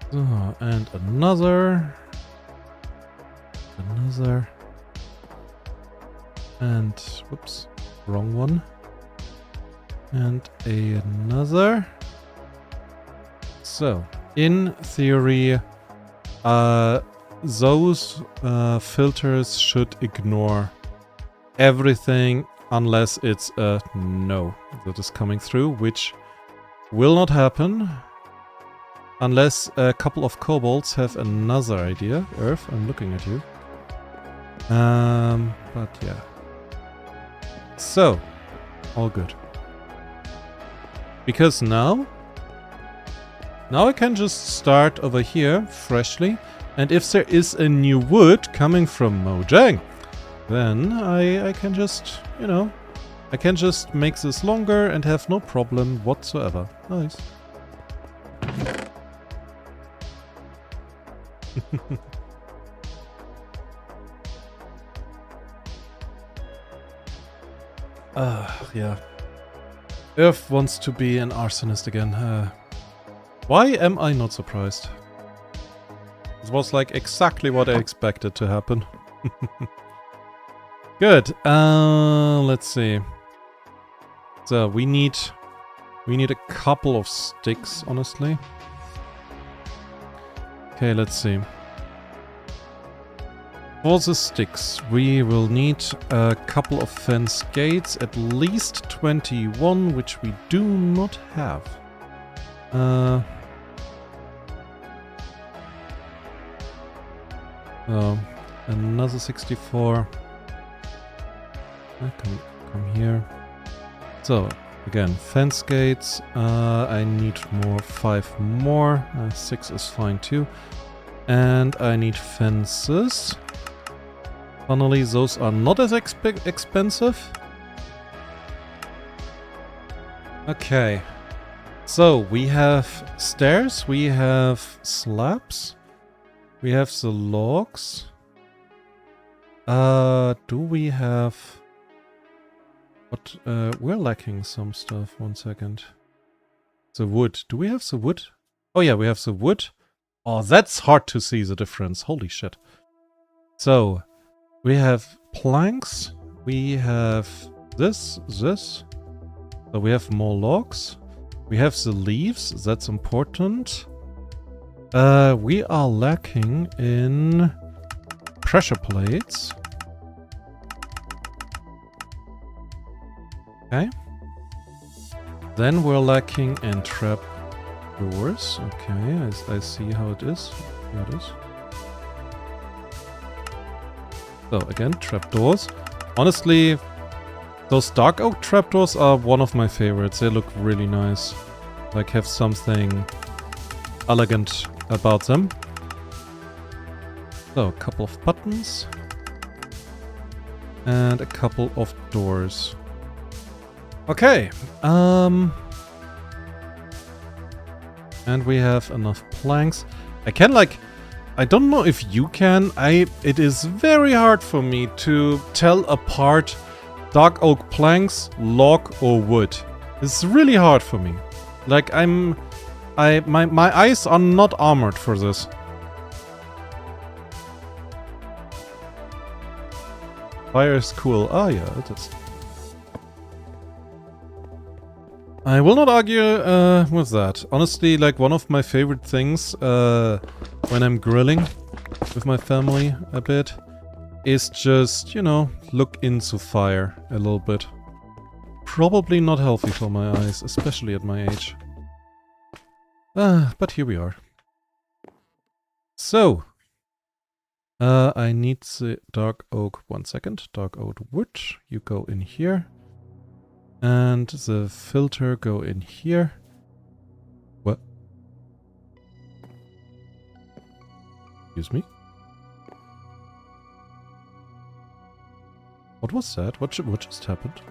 So, and another. Another. And, whoops, wrong one. And another. So, in theory, those filters should ignore everything unless it's a no that is coming through, which will not happen unless a couple of kobolds have another idea. Earth, I'm looking at you. But yeah. So, all good. Because now I can just start over here freshly, and if there is a new wood coming from Mojang, then I can just, you know, I can just make this longer and have no problem whatsoever. Nice. Yeah. Earth wants to be an arsonist again. Why am I not surprised? It was like exactly what I expected to happen. Good. Let's see. So we need a couple of sticks, honestly. Okay, let's see. For the sticks, we will need a couple of fence gates, at least 21, which we do not have. Another 64. Come here. So, again, fence gates. I need 5 more. 6 is fine too. And I need fences. Finally, those are not as expensive. Okay. So, we have stairs, we have slabs, we have the logs. Do we have... What? We're lacking some stuff. 1 second. The wood. Do we have the wood? Oh yeah, we have the wood. Oh, that's hard to see the difference. Holy shit. So, we have planks. We have this. So we have more logs. We have the leaves. That's important. We are lacking in pressure plates. Okay. Then we're lacking in trap doors. Okay, I see how it is. Here it is. So again, trapdoors. Honestly, those dark oak trapdoors are one of my favorites. They look really nice. Like have something elegant about them. So a couple of buttons. And a couple of doors. Okay. And we have enough planks. I can I don't know if you can. It is very hard for me to tell apart dark oak planks, log or wood. It's really hard for me. Like my eyes are not armored for this. Fire is cool. Oh yeah, it is. I will not argue with that. Honestly, like one of my favorite things when I'm grilling with my family a bit is just, you know, look into fire a little bit. Probably not healthy for my eyes, especially at my age. But here we are. So, I need the dark oak. 1 second. Dark oak wood. You go in here. And the filter go in here. What? Excuse me? What was that? What just happened?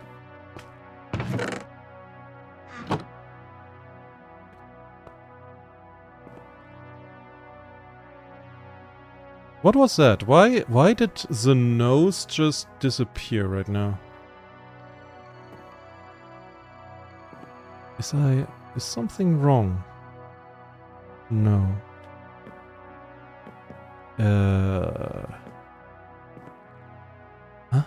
What was that? Why did the nose just disappear right now? Is something wrong? No. Huh?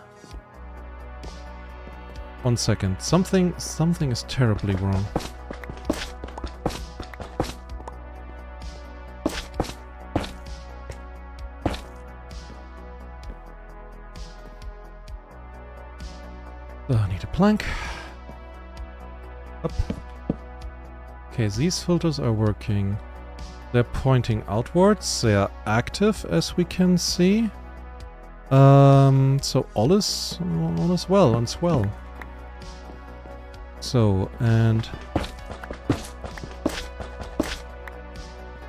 1 second. Something is terribly wrong. I need a plank. Up. Okay, these filters are working. They're pointing outwards. They are active, as we can see. So all is well and swell. So, and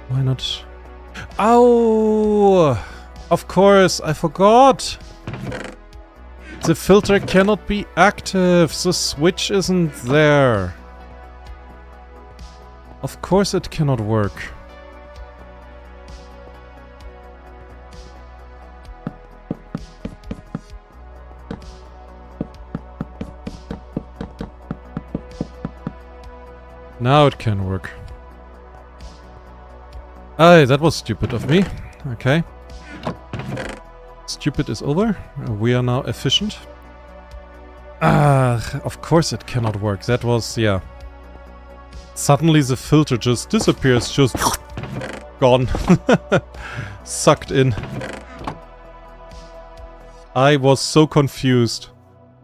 why not? Oh, of course, I forgot. The filter cannot be active. The switch isn't there. Of course it cannot work. Now it can work. Aye, that was stupid of me. Okay. Stupid is over. We are now efficient. Of course it cannot work. That was, yeah. Suddenly the filter just disappears, just gone. Sucked in. I was so confused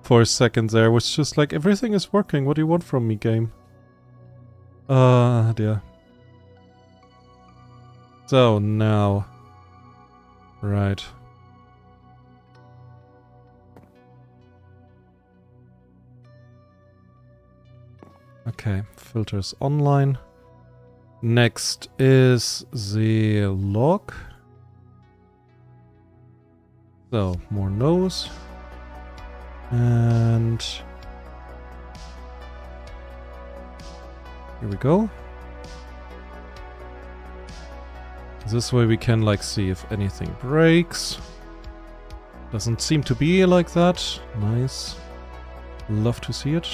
for a second there. It was just like, everything is working. What do you want from me, game? Dear. So, now. Right. Okay, filters online. Next is the log. So, more nose. And here we go. This way we can like see if anything breaks. Doesn't seem to be like that. Nice. Love to see it.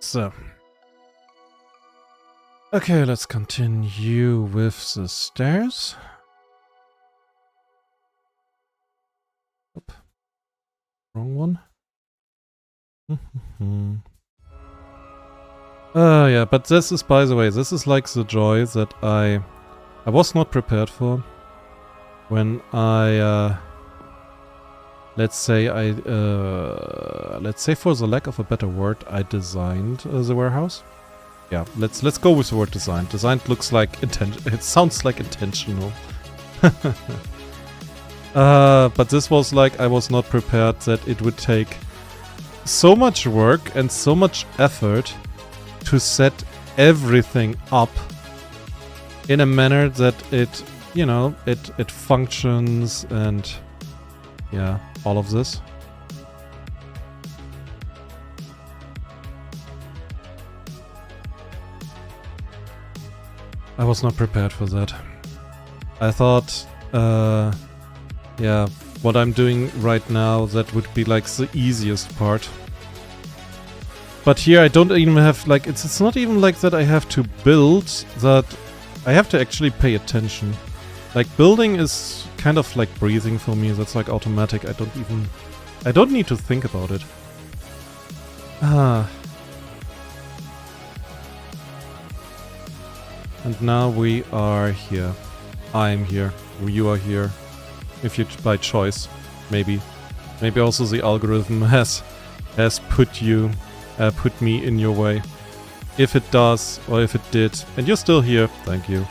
So. Okay, let's continue with the stairs. Oop. Wrong one. Yeah, but this is, by the way, this is like the joy that I was not prepared for when I let's say for the lack of a better word, I designed the warehouse. Yeah, let's go with the word design. Designed looks like it sounds like intentional. But this was like, I was not prepared that it would take so much work and so much effort to set everything up in a manner that it, you know, it functions and yeah, all of this. I was not prepared for that. I thought, yeah, what I'm doing right now, that would be like the easiest part. But here I don't even have, like, it's not even like that I have to build, that I have to actually pay attention. Like, building is kind of like breathing for me, that's like automatic, I don't need to think about it. And now we are here. I'm here. You are here. If you, by choice, maybe. Maybe also the algorithm has put me in your way. If it does, or if it did, and you're still here, thank you.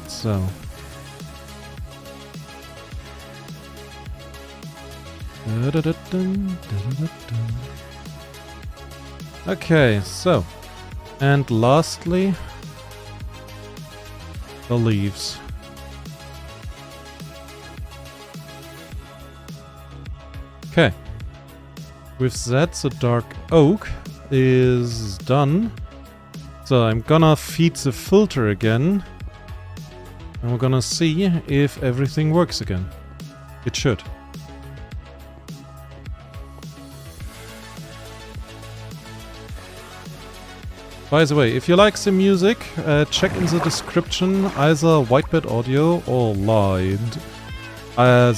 So. Okay, so. And lastly, the leaves. Okay. With that, the dark oak is done. So I'm gonna feed the filter again. And we're gonna see if everything works again. It should. By the way, if you like the music, check in the description either Whitebed Audio or Light.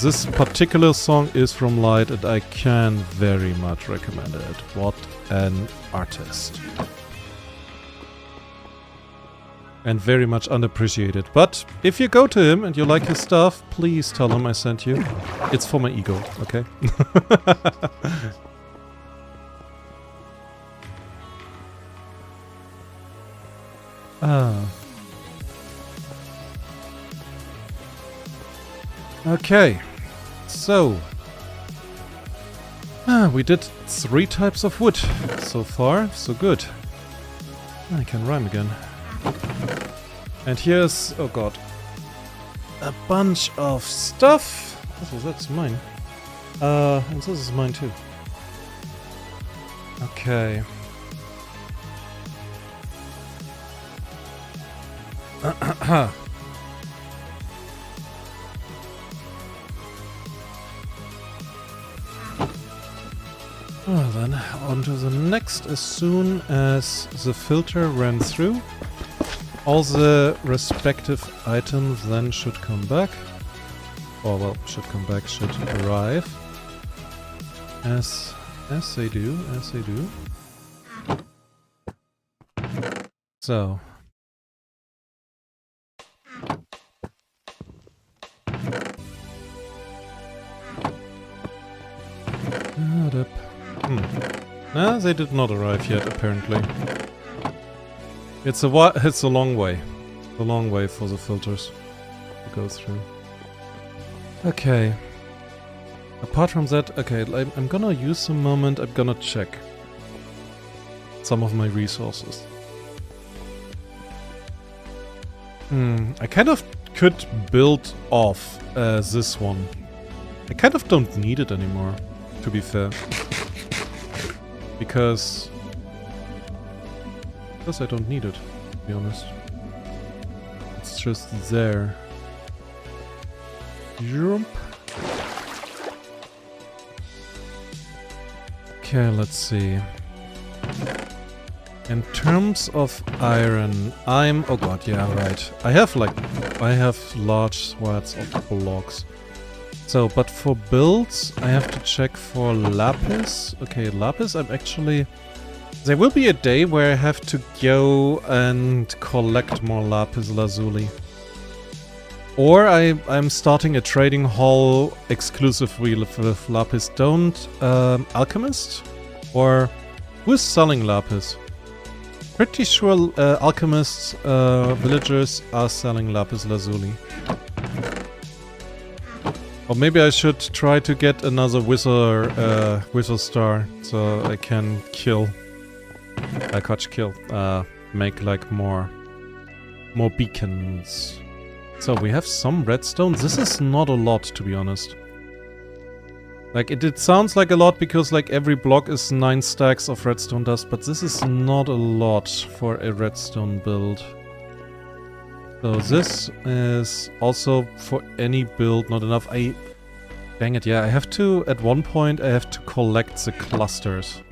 This particular song is from Light and I can very much recommend it. What an artist. And very much unappreciated. But if you go to him and you like his stuff, please tell him I sent you. It's for my ego, okay? Okay, so we did 3 types of wood so far, so good. I can rhyme again. And here's, oh god, a bunch of stuff. Oh, that's mine. And this is mine too. Okay. Well then, on to the next as soon as the filter ran through. All the respective items then should come back. Or well, should come back, should arrive. As they do. So. No, they did not arrive yet, apparently. It's a long way. A long way for the filters to go through. Okay. Apart from that, okay, I'm gonna use a moment, I'm gonna check some of my resources. I kind of could build off this one. I kind of don't need it anymore, to be fair. Because I don't need it, to be honest. It's just there. Jump. Okay, let's see. In terms of iron, oh god, yeah, right. I have large swaths of blocks. So, but for builds, I have to check for lapis. Okay, lapis, I'm actually... There will be a day where I have to go and collect more lapis lazuli. Or I'm starting a trading hall exclusively with lapis. Don't alchemist? Or who's selling lapis? Pretty sure alchemists, villagers are selling lapis lazuli. Or maybe I should try to get another wither star so I can make like more beacons. So we have some redstone. This is not a lot, to be honest. Like it sounds like a lot because like every block is 9 stacks of redstone dust, but this is not a lot for a redstone build. So this is also for any build not enough. Dang it, yeah, I have to, at one point I have to collect the clusters.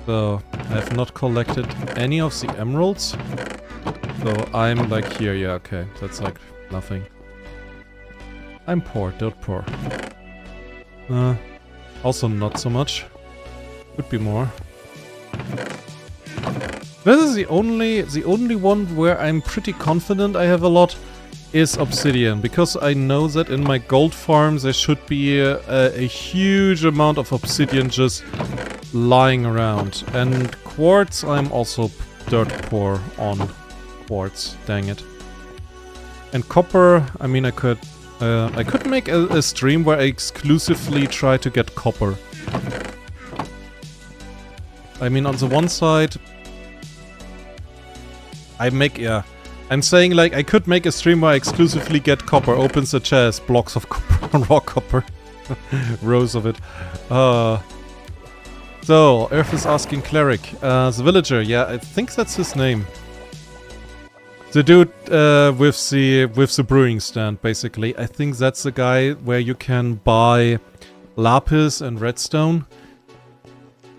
So I have not collected any of the emeralds. So I'm like here, yeah, okay, that's like nothing. I'm poor, dirt poor. Also not so much. Could be more. This is the only one where I'm pretty confident I have a lot is obsidian, because I know that in my gold farms there should be a huge amount of obsidian just lying around. And quartz, I'm also dirt poor on quartz, dang it. And copper, I mean I could I could make a stream where I exclusively try to get copper. I mean, on the one side, I'm saying, like, I could make a stream where I exclusively get copper, opens the chest, blocks of copper, raw copper, rows of it. So, Earth is asking Cleric. The villager, yeah, I think that's his name. The dude with the brewing stand, basically. I think that's the guy where you can buy lapis and redstone.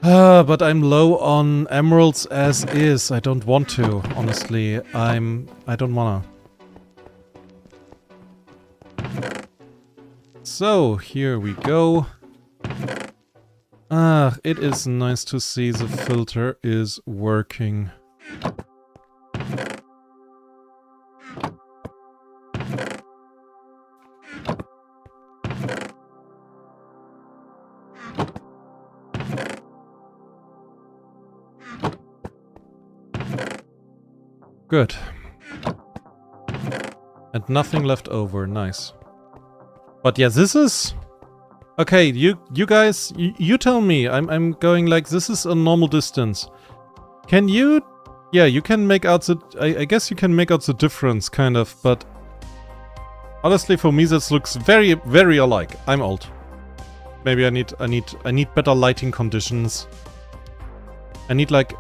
But I'm low on emeralds as is. I don't want to, honestly. I don't wanna. So, here we go. It is nice to see the filter is working. Good. And nothing left over, nice. But yeah, this is... Okay, you guys, you tell me. I'm going like, this is a normal distance. Can you... Yeah, you can make out the... I guess you can make out the difference, kind of, but... Honestly, for me, this looks very, very alike. I'm old. Maybe I need better lighting conditions. I need like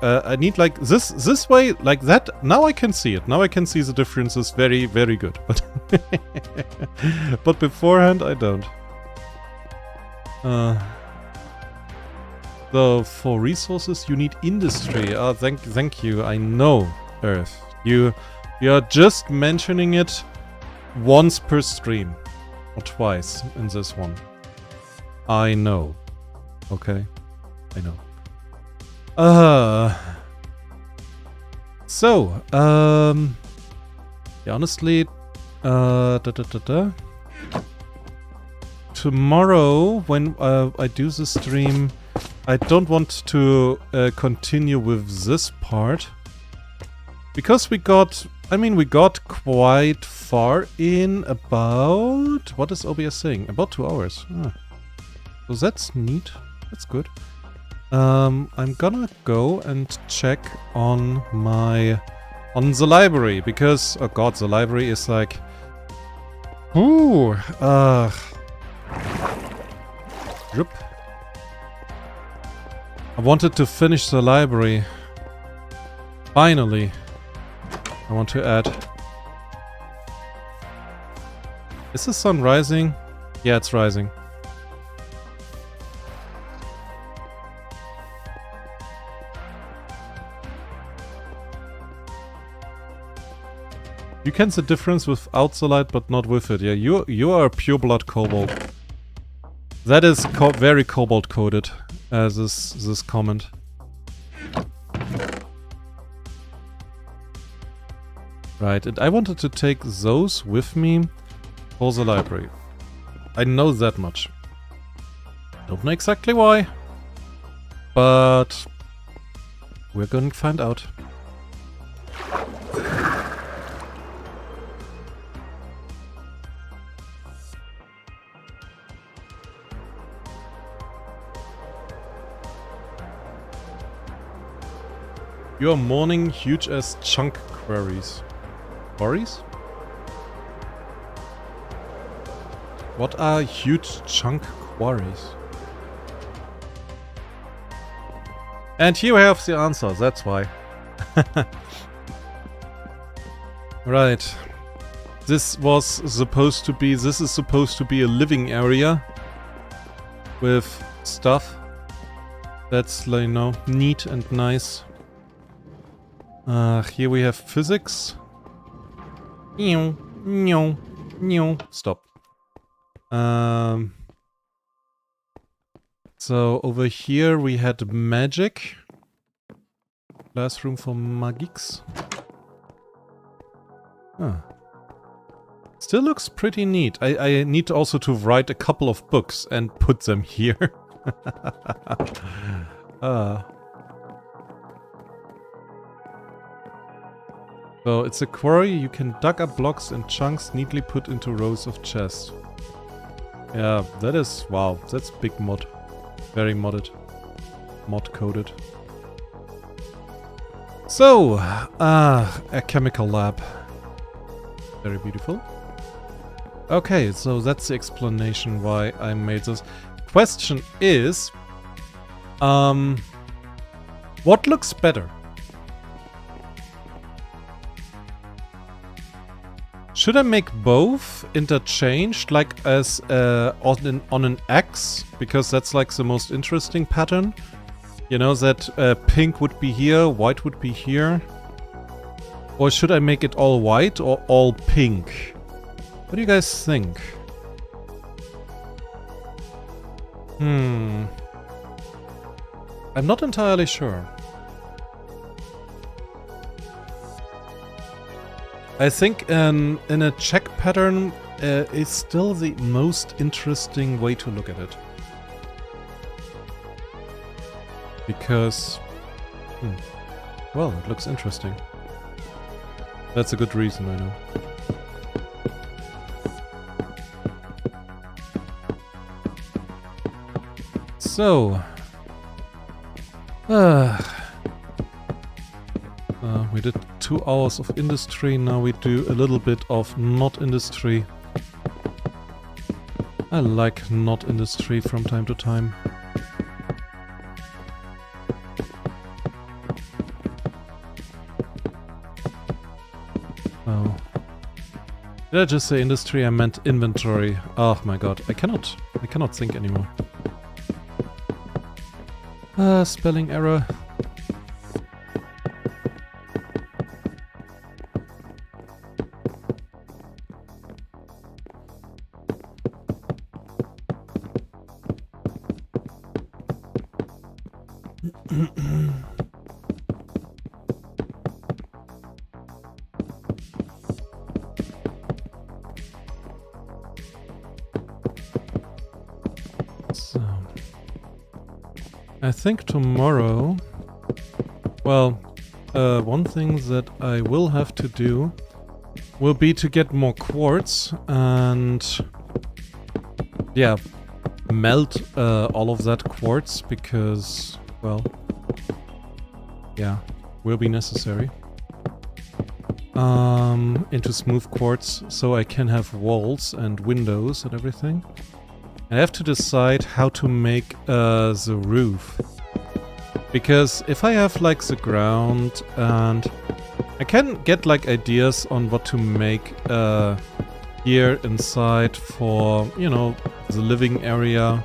this way, like that. Now I can see it. Now I can see the differences very, very good. But but beforehand, I don't. So for resources, you need industry. Thank you. I know, Earth. You're just mentioning it once per stream, or twice in this one. I know. Okay, I know. So, yeah, honestly, tomorrow, when I do the stream, I don't want to continue with this part, because we got quite far in about, what is OBS saying? About 2 hours. So that's neat, that's good. I'm gonna go and check on the library, because, oh god, the library is like... Ooh, Yep. I wanted to finish the library. Finally. I want to add... Is the sun rising? Yeah, it's rising. You can see the difference without the light, but not with it. Yeah, you are a pure blood kobold. That is very kobold coded, as this comment. Right, and I wanted to take those with me for the library. I know that much. Don't know exactly why, but we're going to find out. You are mourning huge as chunk quarries. Quarries? What are huge chunk quarries? And here we have the answer, that's why. Right. This is supposed to be a living area with stuff that's, you know, neat and nice. Here we have physics. Stop. So over here we had magic. Classroom for magics. Still looks pretty neat. I need also to write a couple of books and put them here. So it's a quarry. You can dug up blocks in chunks neatly put into rows of chests. Yeah, that is... wow, that's big mod. Very modded. Mod-coded. So, a chemical lab. Very beautiful. Okay, so that's the explanation why I made this. Question is... what looks better? Should I make both interchanged, like as on an X? Because that's like the most interesting pattern. You know, that pink would be here, white would be here. Or should I make it all white or all pink? What do you guys think? I'm not entirely sure. I think in a check pattern is still the most interesting way to look at it. Because, well, it looks interesting. That's a good reason, I know. So, we did 2 hours of industry, now we do a little bit of not industry. I like not industry from time to time. Oh. Did I just say industry? I meant inventory. Oh my god, I cannot think anymore. Spelling error. So, I think tomorrow, well, one thing that I will have to do will be to get more quartz and, yeah, melt all of that quartz because, well, yeah, will be necessary. Into smooth quartz so I can have walls and windows and everything. I have to decide how to make the roof. Because if I have like the ground and I can get like ideas on what to make here inside for, you know, the living area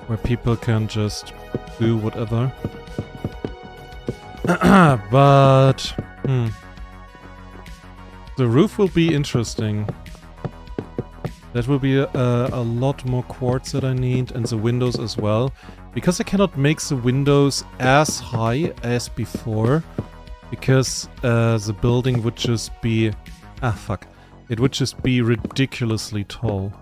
where people can just do whatever. But the roof will be interesting. That will be a lot more quartz that I need, and the windows as well. Because I cannot make the windows as high as before, because the building would just be... ah, fuck. It would just be ridiculously tall.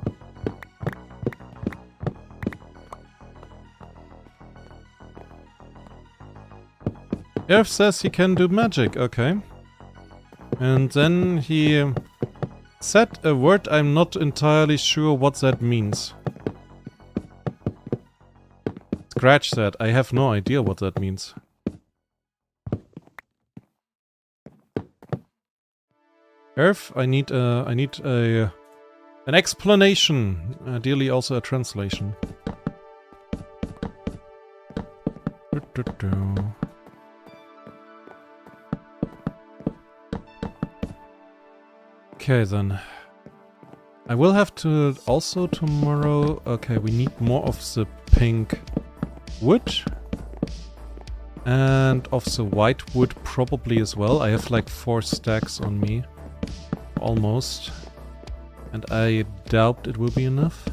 Earth says he can do magic, okay. And then he said a word I'm not entirely sure what that means. Scratch that, I have no idea what that means. Earth, I need an explanation, ideally also a translation. Okay then. I will have to also tomorrow... okay, we need more of the pink wood. And of the white wood probably as well. I have like 4 stacks on me. Almost. And I doubt it will be enough.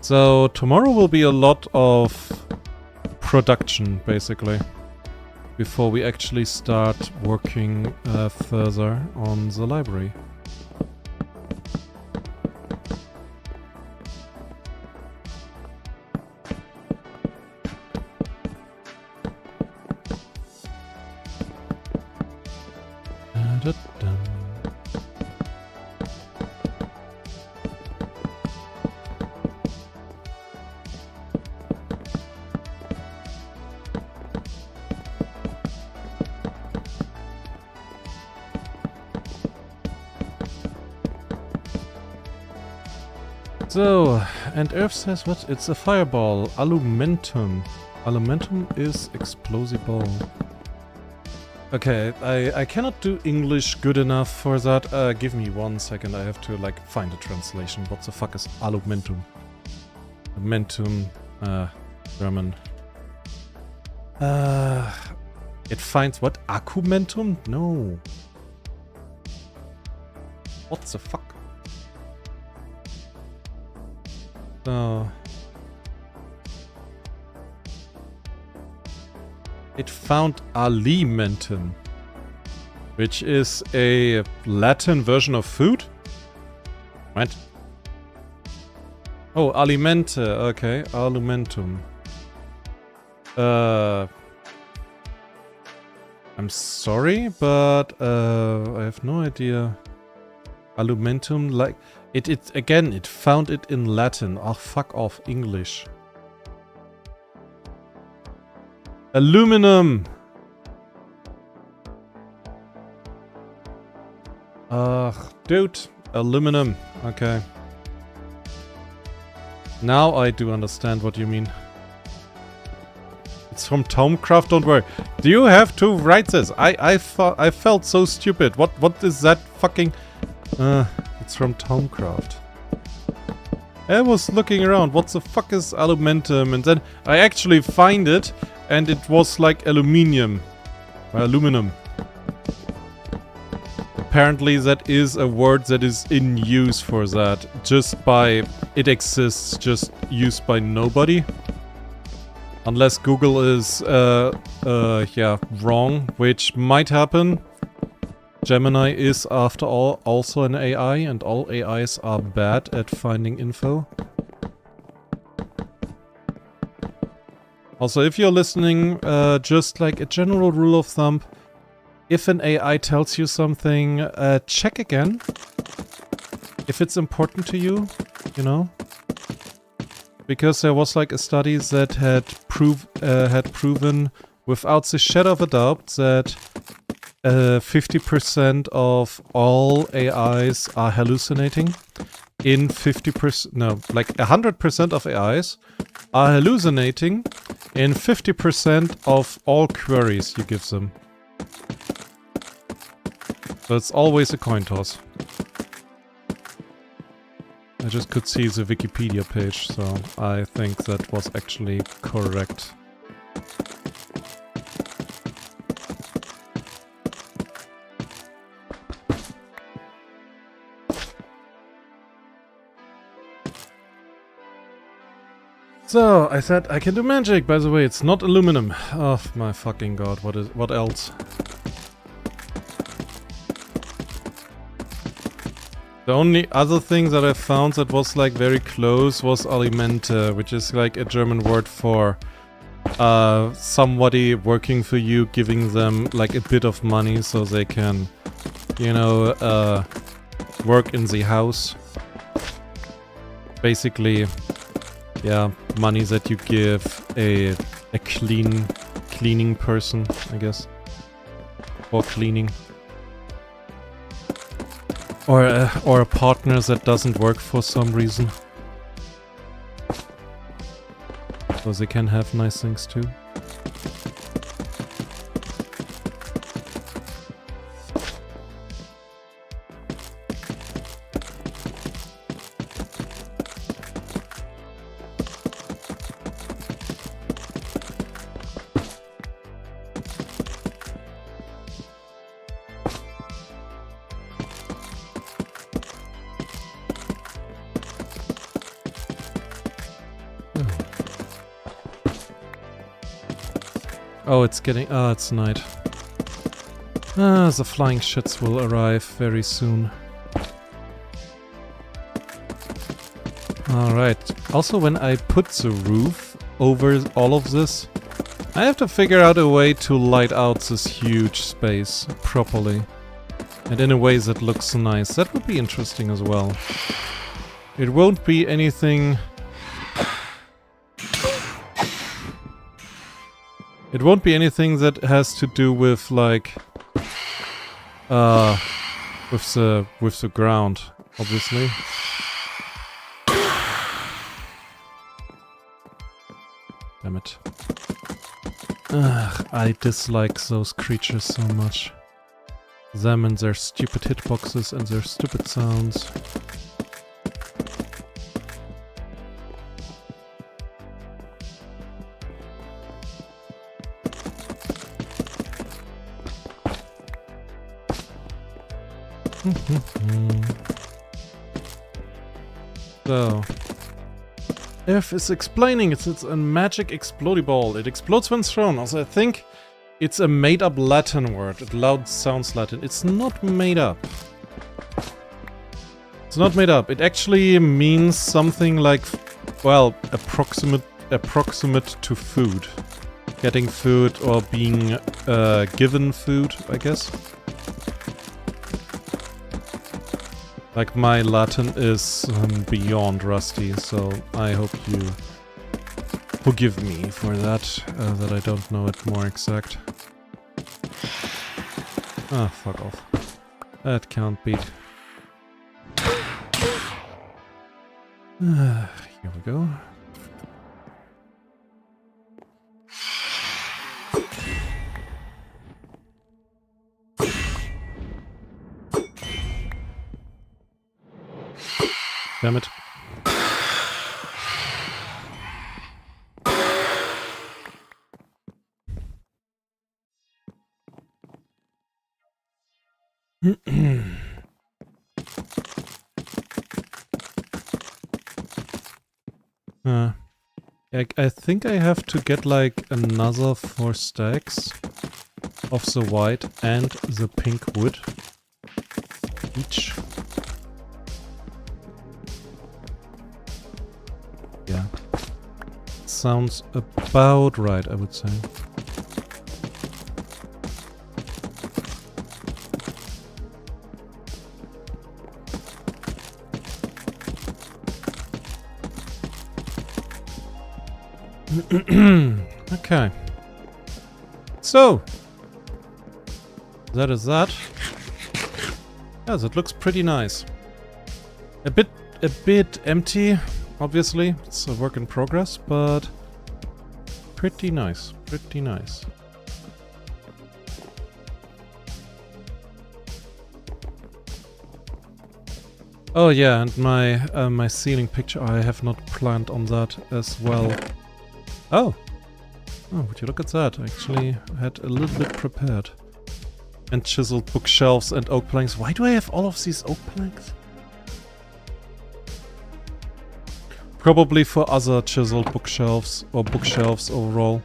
So tomorrow will be a lot of production, basically. Before we actually start working further on the library. Dun-dun-dun. So, and Earth says what? It's a fireball. Alumentum. Alumentum is explosible. Okay, I cannot do English good enough for that. Give me 1 second. I have to like find a translation. What the fuck is alumentum? Alumentum, German. It finds what? Akumentum? No. What the fuck? So it found alimentum, which is a Latin version of food. What? Oh, alimente. Okay, alumentum. I'm sorry, but I have no idea. Alumentum, like it found it in Latin. Oh, fuck off, English. Aluminum. Dude, aluminum. Okay. Now I do understand what you mean. It's from Tomcraft, don't worry. Do you have to write this? I felt so stupid. What is that fucking... it's from Tomcraft. I was looking around, what the fuck is alumentum? And then I actually find it, and it was like aluminium. Aluminum. Apparently that is a word that is in use for that. Just by... It exists, just used by nobody. Unless Google is, yeah, wrong, which might happen. Gemini is, after all, also an AI, and all AIs are bad at finding info. Also, if you're listening, just like a general rule of thumb, if an AI tells you something, check again. If it's important to you, you know? Because there was like a study that had proven without the shadow of a doubt that 50% of all AIs are hallucinating. In 50%, no, like 100% of AIs are hallucinating in 50% of all queries you give them. So it's always a coin toss. I just could see the Wikipedia page, so I think that was actually correct. So, I said I can do magic, by the way, it's not aluminum. Oh my fucking god, what else? The only other thing that I found that was like very close was alimente, which is like a German word for somebody working for you, giving them like a bit of money so they can, you know, work in the house. Basically, yeah, money that you give a cleaning person, I guess, for cleaning. Or a partner that doesn't work for some reason. So they can have nice things too. Oh, it's getting... Ah, it's night. Ah, the flying shits will arrive very soon. Alright. Also, when I put the roof over all of this, I have to figure out a way to light out this huge space properly. And in a way that looks nice. That would be interesting as well. It won't be anything... It won't be anything that has to do with, like... with the ground, obviously. Damn it. Ugh, I dislike those creatures so much. Them and their stupid hitboxes and their stupid sounds. So, F is explaining it's a magic explodey ball. It explodes when thrown. Also, I think it's a made-up Latin word. It loud sounds Latin. It's not made up. It's not made up. It actually means something like, well, approximate to food. Getting food or being given food, I guess. Like, my Latin is beyond rusty, so I hope you forgive me for that, that I don't know it more exact. Ah, fuck off. That can't be. Here we go. Damn it. I think I have to get like another 4 stacks of the white and the pink wood each. Yeah. Sounds about right, I would say. Okay. So, that is that. Yeah, that looks pretty nice. A bit empty, obviously. It's a work in progress, but pretty nice. Pretty nice. Oh yeah, and my ceiling picture, I have not planned on that as well. Oh! Oh, would you look at that? I actually had a little bit prepared. And chiseled bookshelves and oak planks. Why do I have all of these oak planks? Probably for other chiseled bookshelves, or bookshelves overall.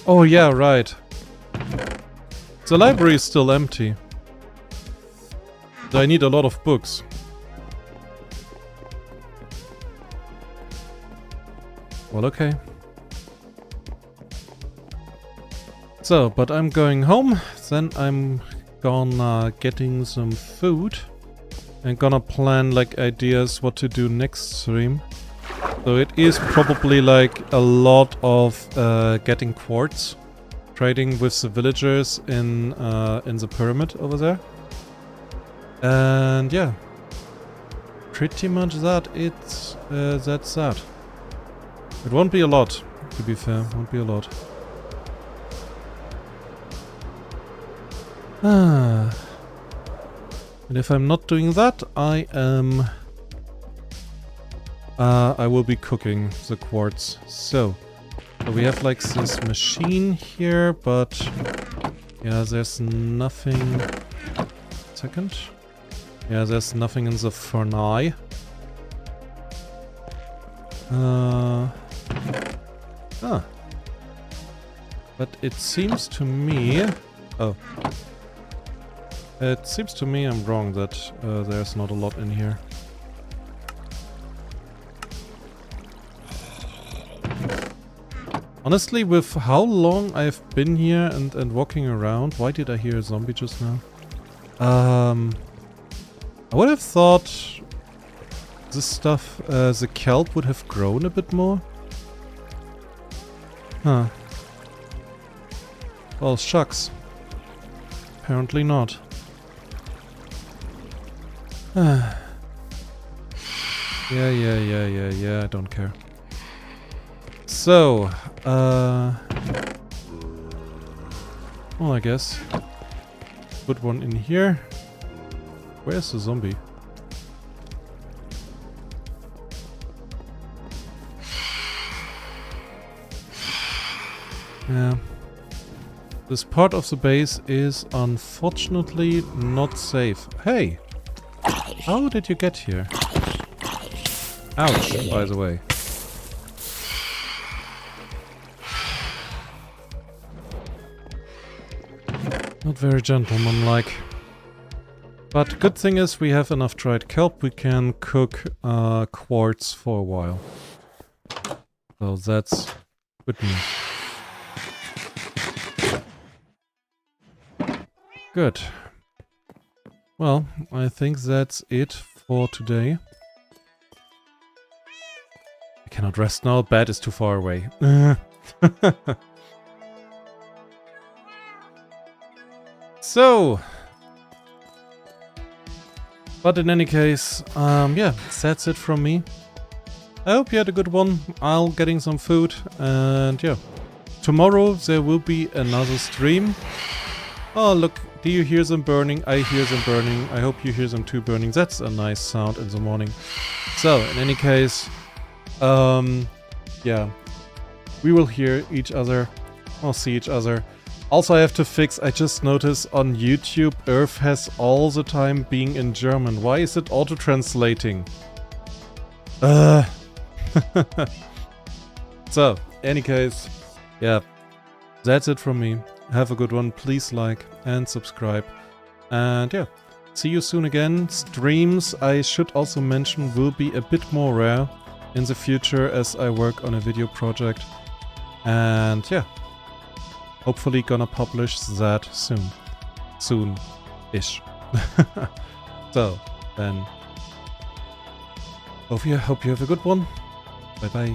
Oh yeah, right. The library is still empty. I need a lot of books. Well, okay. So, but I'm going home, then I'm gonna getting some food and gonna plan like ideas what to do next stream. So it is probably like a lot of getting quartz, trading with the villagers in the pyramid over there. And yeah, pretty much that that's that. It won't be a lot, to be fair, won't be a lot. And if I'm not doing that, I will be cooking the quartz. So we have like this machine here, but yeah, there's nothing. Second. Yeah, there's nothing in the furnace. But it seems to me... Oh. It seems to me I'm wrong that there's not a lot in here. Honestly, with how long I've been here and walking around, why did I hear a zombie just now? I would have thought this stuff, the kelp would have grown a bit more. Huh. Well, shucks. Apparently not. Yeah, I don't care. So, well, I guess put one in here. Where's the zombie? Yeah. This part of the base is unfortunately not safe. Hey! How did you get here? Ouch, by the way. Not very gentlemanlike. But good thing is we have enough dried kelp. We can cook quartz for a while. So that's good news. Good. Well, I think that's it for today. I cannot rest now. Bed is too far away. So, but in any case, yeah, that's it from me. I hope you had a good one. I'll getting some food, and yeah, tomorrow there will be another stream. Oh, look, do you hear them burning? I hear them burning. I hope you hear them too burning. That's a nice sound in the morning. So, in any case, yeah, we will hear each other. I'll see each other. Also, I have to fix, I just noticed on YouTube, Earth has all the time being in German. Why is it auto-translating? So, any case, yeah, that's it from me. Have a good one. Please like and subscribe. And yeah, see you soon again. Streams, I should also mention, will be a bit more rare in the future as I work on a video project. And yeah, hopefully gonna publish that soon. Soon-ish. So, then, hope you have a good one. Bye-bye.